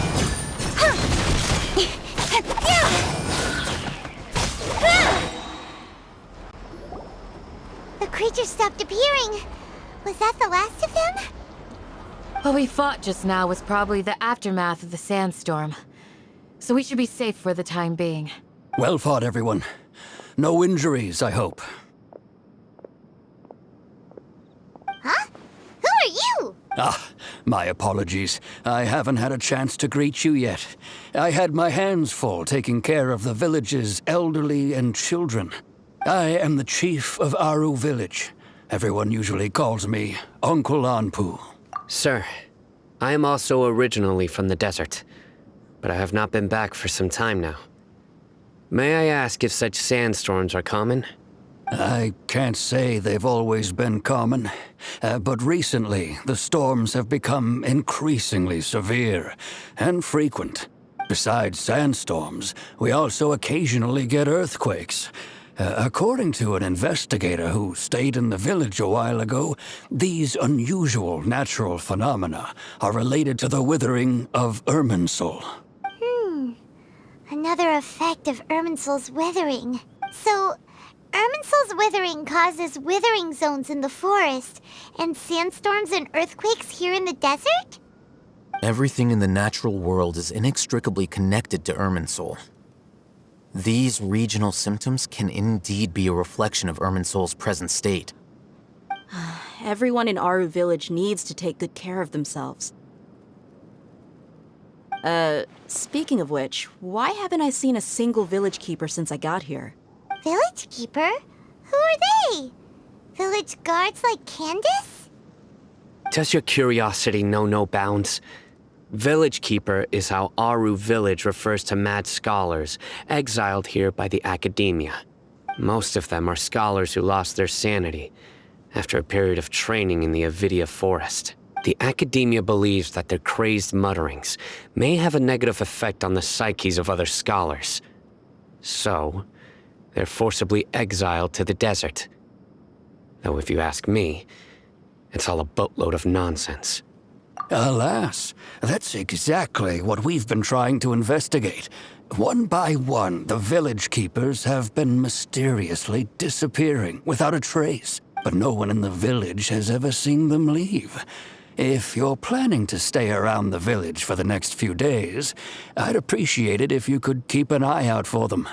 The creatures stopped appearing. Was that the last of them? What we fought just now was probably the aftermath of the sandstorm. So we should be safe for the time being. Well fought, everyone. No injuries, I hope. Huh? Who are you? Ah, my apologies. I haven't had a chance to greet you yet. I had my hands full taking care of the village's elderly and children. I am the chief of Aru village. Everyone usually calls me Uncle Anpu. Sir, I am also originally from the desert, but I have not been back for some time now. May I ask if such sandstorms are common? I can't say they've always been common, but recently the storms have become increasingly severe and frequent. Besides sandstorms, we also occasionally get earthquakes. According to an investigator who stayed in the village a while ago, these unusual natural phenomena are related to the withering of Irminsul. Another effect of Irminsul's withering. So, Irminsul's withering causes withering zones in the forest, and sandstorms and earthquakes here in the desert? Everything in the natural world is inextricably connected to Irminsul. These regional symptoms can indeed be a reflection of Irminsul's present state. Everyone in Aru village needs to take good care of themselves. Speaking of which, why haven't I seen a single village keeper since I got here? Village keeper? Who are they? Village guards like Candace? Does your curiosity know no bounds? Village Keeper is how Aru village refers to mad scholars exiled here by the academia. Most of them are scholars who lost their sanity after a period of training in the Avidia forest. The academia believes that their crazed mutterings may have a negative effect on the psyches of other scholars. So, they're forcibly exiled to the desert. Though if you ask me, it's all a boatload of nonsense. Alas, that's exactly what we've been trying to investigate. One by one, the village keepers have been mysteriously disappearing without a trace, but no one in the village has ever seen them leave. If you're planning to stay around the village for the next few days, I'd appreciate it if you could keep an eye out for them.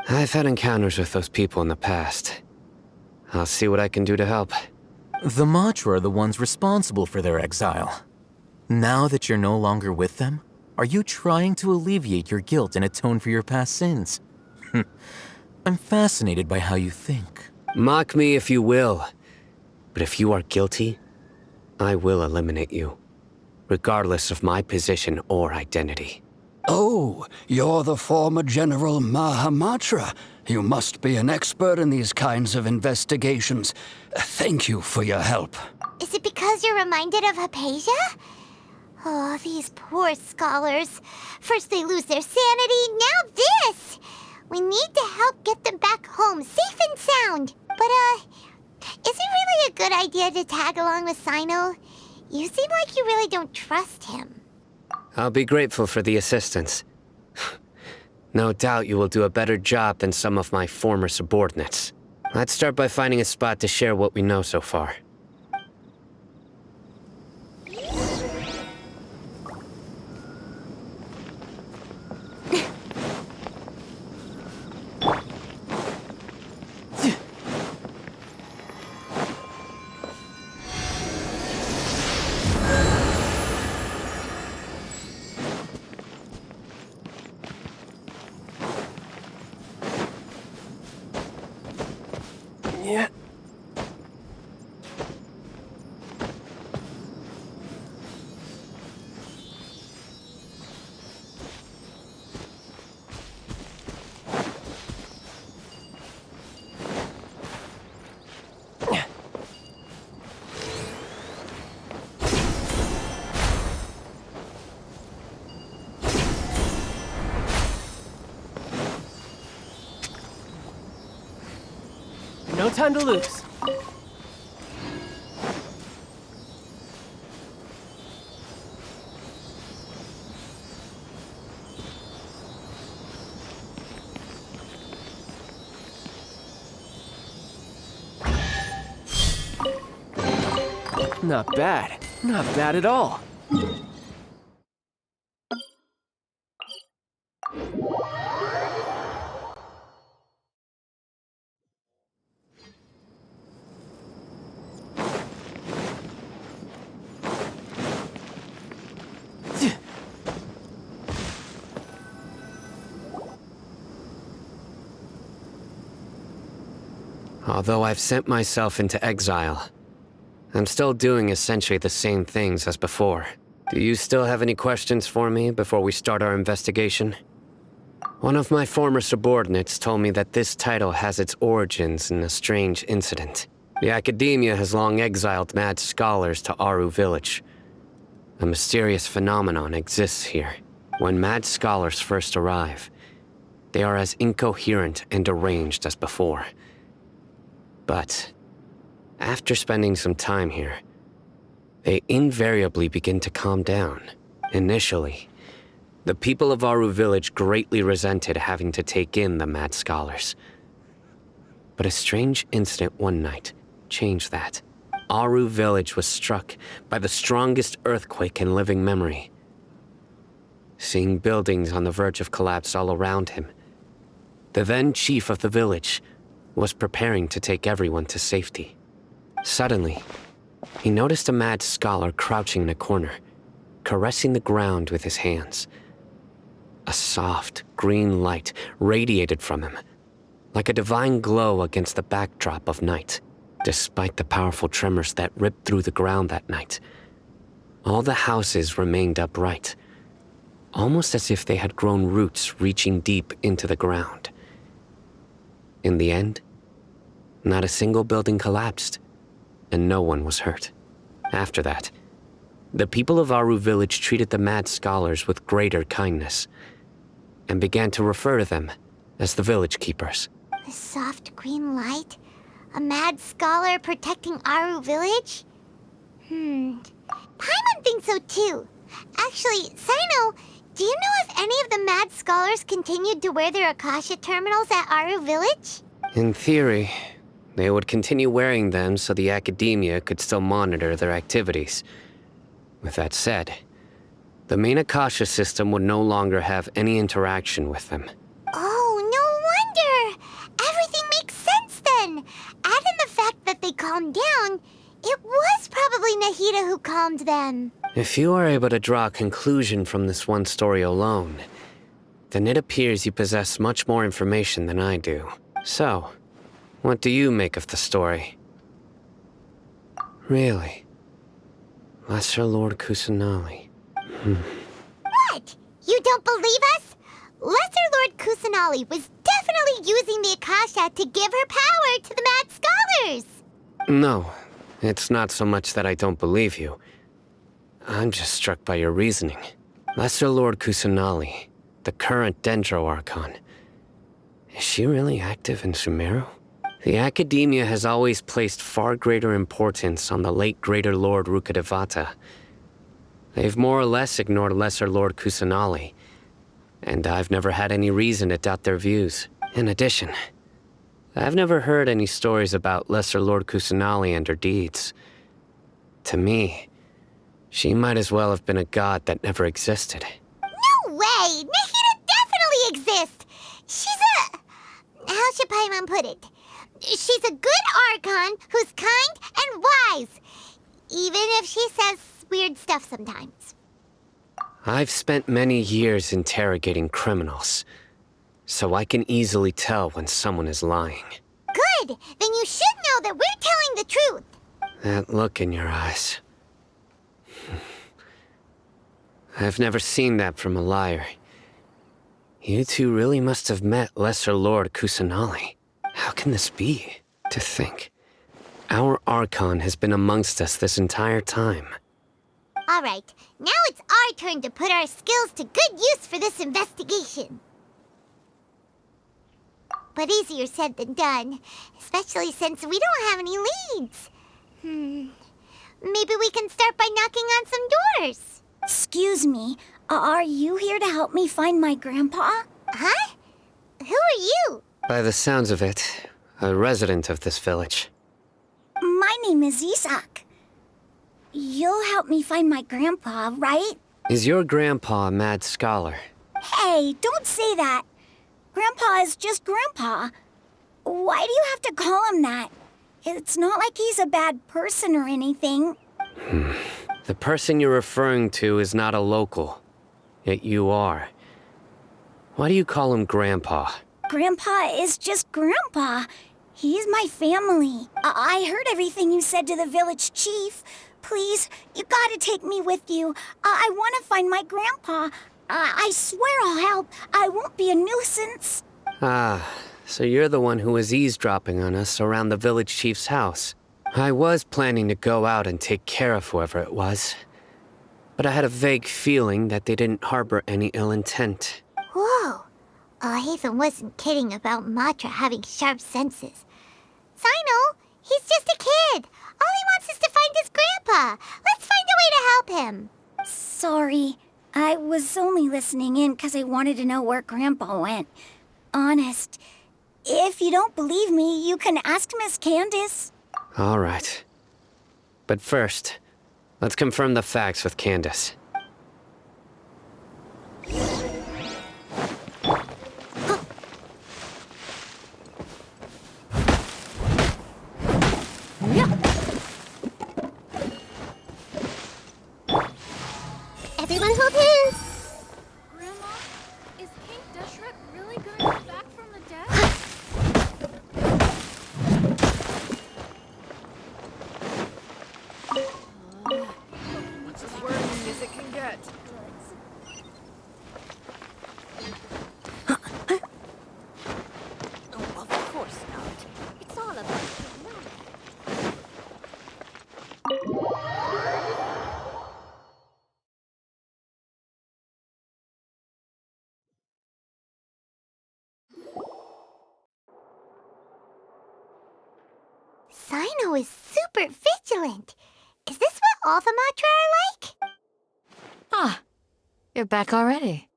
I've had encounters with those people in the past. I'll see what I can do to help. The Matra are the ones responsible for their exile. Now that you're no longer with them, are you trying to alleviate your guilt and atone for your past sins? I'm fascinated by how you think. Mock me if you will, but if you are guilty, I will eliminate you, regardless of my position or identity. Oh, you're the former General Mahamatra. You must be an expert in these kinds of investigations. Thank you for your help. Is it because you're reminded of Hypatia? Oh, these poor scholars. First they lose their sanity, now this! We need to help get them back home, safe and sound. But, Is it really a good idea to tag along with Sino? You seem like you really don't trust him. I'll be grateful for the assistance. No doubt you will do a better job than some of my former subordinates. Let's start by finding a spot to share what we know so far. Yeah. No time to lose. Not bad. Not bad at all. Although I've sent myself into exile, I'm still doing essentially the same things as before. Do you still have any questions for me before we start our investigation? One of my former subordinates told me that this title has its origins in a strange incident. The Academia has long exiled mad scholars to Aru Village. A mysterious phenomenon exists here. When mad scholars first arrive, they are as incoherent and deranged as before. But after spending some time here, they invariably begin to calm down. Initially, the people of Aru Village greatly resented having to take in the mad scholars. But a strange incident one night changed that. Aru Village was struck by the strongest earthquake in living memory. Seeing buildings on the verge of collapse all around him, the then chief of the village was preparing to take everyone to safety. Suddenly, he noticed a mad scholar crouching in a corner, caressing the ground with his hands. A soft, green light radiated from him, like a divine glow against the backdrop of night. Despite the powerful tremors that ripped through the ground that night, all the houses remained upright, almost as if they had grown roots reaching deep into the ground. In the end, not a single building collapsed, and no one was hurt. After that, the people of Aru Village treated the mad scholars with greater kindness, and began to refer to them as the village keepers. A soft green light? A mad scholar protecting Aru Village? Paimon thinks so too. Actually, Sino, do you know if any of the mad scholars continued to wear their Akasha terminals at Aru Village? In theory, they would continue wearing them so the Academia could still monitor their activities. With that said, the main Akasha system would no longer have any interaction with them. Oh, no wonder! Everything makes sense then! Add in the fact that they calmed down, it was probably Nahida who calmed them. If you are able to draw a conclusion from this one story alone, then it appears you possess much more information than I do. So, what do you make of the story? Really? Lesser Lord Kusanali. What? You don't believe us? Lesser Lord Kusanali was definitely using the Akasha to give her power to the mad scholars! No, it's not so much that I don't believe you. I'm just struck by your reasoning. Lesser Lord Kusanali, the current Dendro Archon. Is she really active in Sumeru? The Academia has always placed far greater importance on the late Greater Lord Rukkhadevata. They've more or less ignored Lesser Lord Kusanali, and I've never had any reason to doubt their views. In addition, I've never heard any stories about Lesser Lord Kusanali and her deeds. To me, she might as well have been a god that never existed. No way! Nahida definitely exists! She's a... How should Paimon put it? She's a good Archon who's kind and wise, even if she says weird stuff sometimes. I've spent many years interrogating criminals, so I can easily tell when someone is lying. Good! Then you should know that we're telling the truth. That look in your eyes. I've never seen that from a liar. You two really must have met Lesser Lord Kusanali. How can this be? To think, our Archon has been amongst us this entire time. Alright, now it's our turn to put our skills to good use for this investigation. But easier said than done, especially since we don't have any leads. Maybe we can start by knocking on some doors. Excuse me, are you here to help me find my grandpa? Huh? Who are you? By the sounds of it, a resident of this village. My name is Isak. You'll help me find my grandpa, right? Is your grandpa a mad scholar? Hey, don't say that. Grandpa is just Grandpa. Why do you have to call him that? It's not like he's a bad person or anything. The person you're referring to is not a local, yet you are. Why do you call him Grandpa? Grandpa is just Grandpa. He's my family. I heard everything you said to the village chief. Please, you gotta take me with you. I want to find my grandpa. I swear I'll help. I won't be a nuisance. Ah, so you're the one who was eavesdropping on us around the village chief's house. I was planning to go out and take care of whoever it was, but I had a vague feeling that they didn't harbor any ill intent. Whoa. Ethan wasn't kidding about Matra having sharp senses. Sino, he's just a kid. All he wants is to find his grandpa. Let's find a way to help him. Sorry. I was only listening in because I wanted to know where Grandpa went. Honest. If you don't believe me, you can ask Miss Candace. All right. But first, let's confirm the facts with Candace. Everyone hold hands. Grandma, is King Deshret really gonna come back from the dead? What's as worrying as it can get? Oh, of course not. It's all about Sino is super vigilant. Is this what all the Matra are like? Ah, you're back already.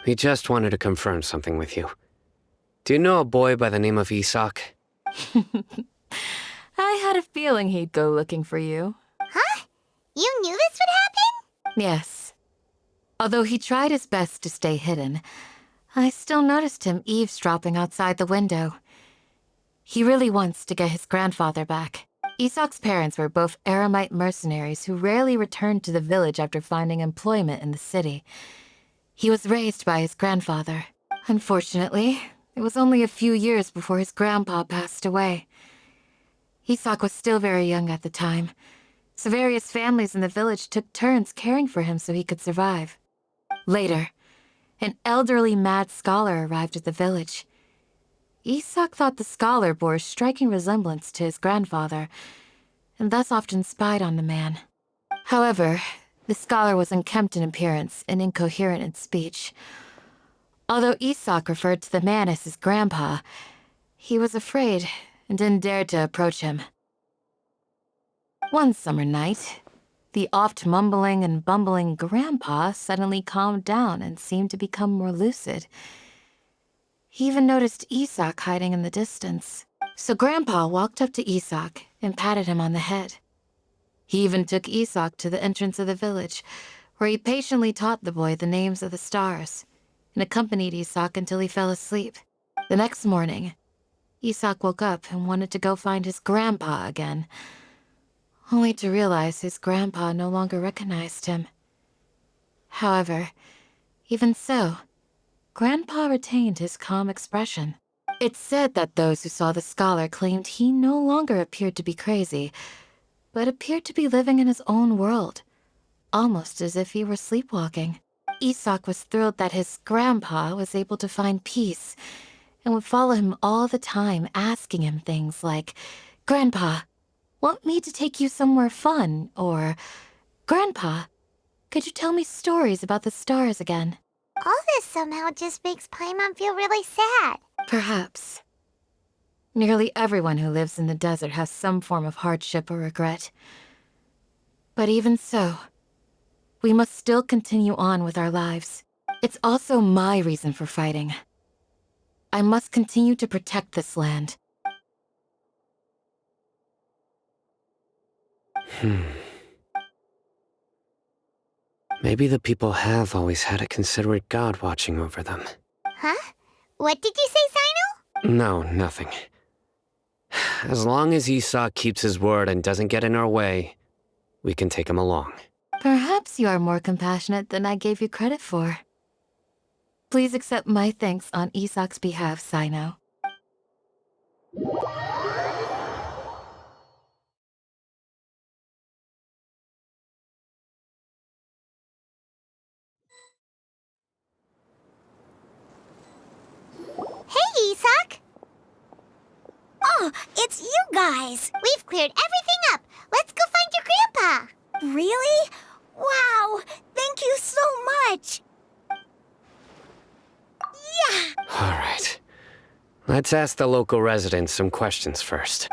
We just wanted to confirm something with you. Do you know a boy by the name of Isak? I had a feeling he'd go looking for you. Huh? You knew this would happen? Yes. Although he tried his best to stay hidden, I still noticed him eavesdropping outside the window. He really wants to get his grandfather back. Isak's parents were both Aramite mercenaries who rarely returned to the village after finding employment in the city. He was raised by his grandfather. Unfortunately, it was only a few years before his grandpa passed away. Isak was still very young at the time, so various families in the village took turns caring for him so he could survive. Later, an elderly mad scholar arrived at the village. Isak thought the scholar bore a striking resemblance to his grandfather, and thus often spied on the man. However, the scholar was unkempt in appearance and incoherent in speech. Although Isak referred to the man as his grandpa, he was afraid and didn't dare to approach him. One summer night, the oft mumbling and bumbling Grandpa suddenly calmed down and seemed to become more lucid. He even noticed Isak hiding in the distance. So Grandpa walked up to Isak and patted him on the head. He even took Isak to the entrance of the village, where he patiently taught the boy the names of the stars, and accompanied Isak until he fell asleep. The next morning, Isak woke up and wanted to go find his grandpa again, only to realize his grandpa no longer recognized him. However, even so, Grandpa retained his calm expression. It's said that those who saw the scholar claimed he no longer appeared to be crazy, but appeared to be living in his own world, almost as if he were sleepwalking. Isak was thrilled that his grandpa was able to find peace, and would follow him all the time, asking him things like, "Grandpa, want me to take you somewhere fun?" Or, "Grandpa, could you tell me stories about the stars again?" All this somehow just makes Paimon feel really sad. Perhaps. Nearly everyone who lives in the desert has some form of hardship or regret. But even so, we must still continue on with our lives. It's also my reason for fighting. I must continue to protect this land. Maybe the people have always had a considerate god watching over them. Huh? What did you say, Sino? No, nothing. As long as Esau keeps his word and doesn't get in our way, we can take him along. Perhaps you are more compassionate than I gave you credit for. Please accept my thanks on Isak's behalf, Sino. Hey, Isak! Oh, it's you guys! We've cleared everything up. Let's go find your grandpa. Really? Wow! Thank you so much! Yeah! All right. Let's ask the local residents some questions first.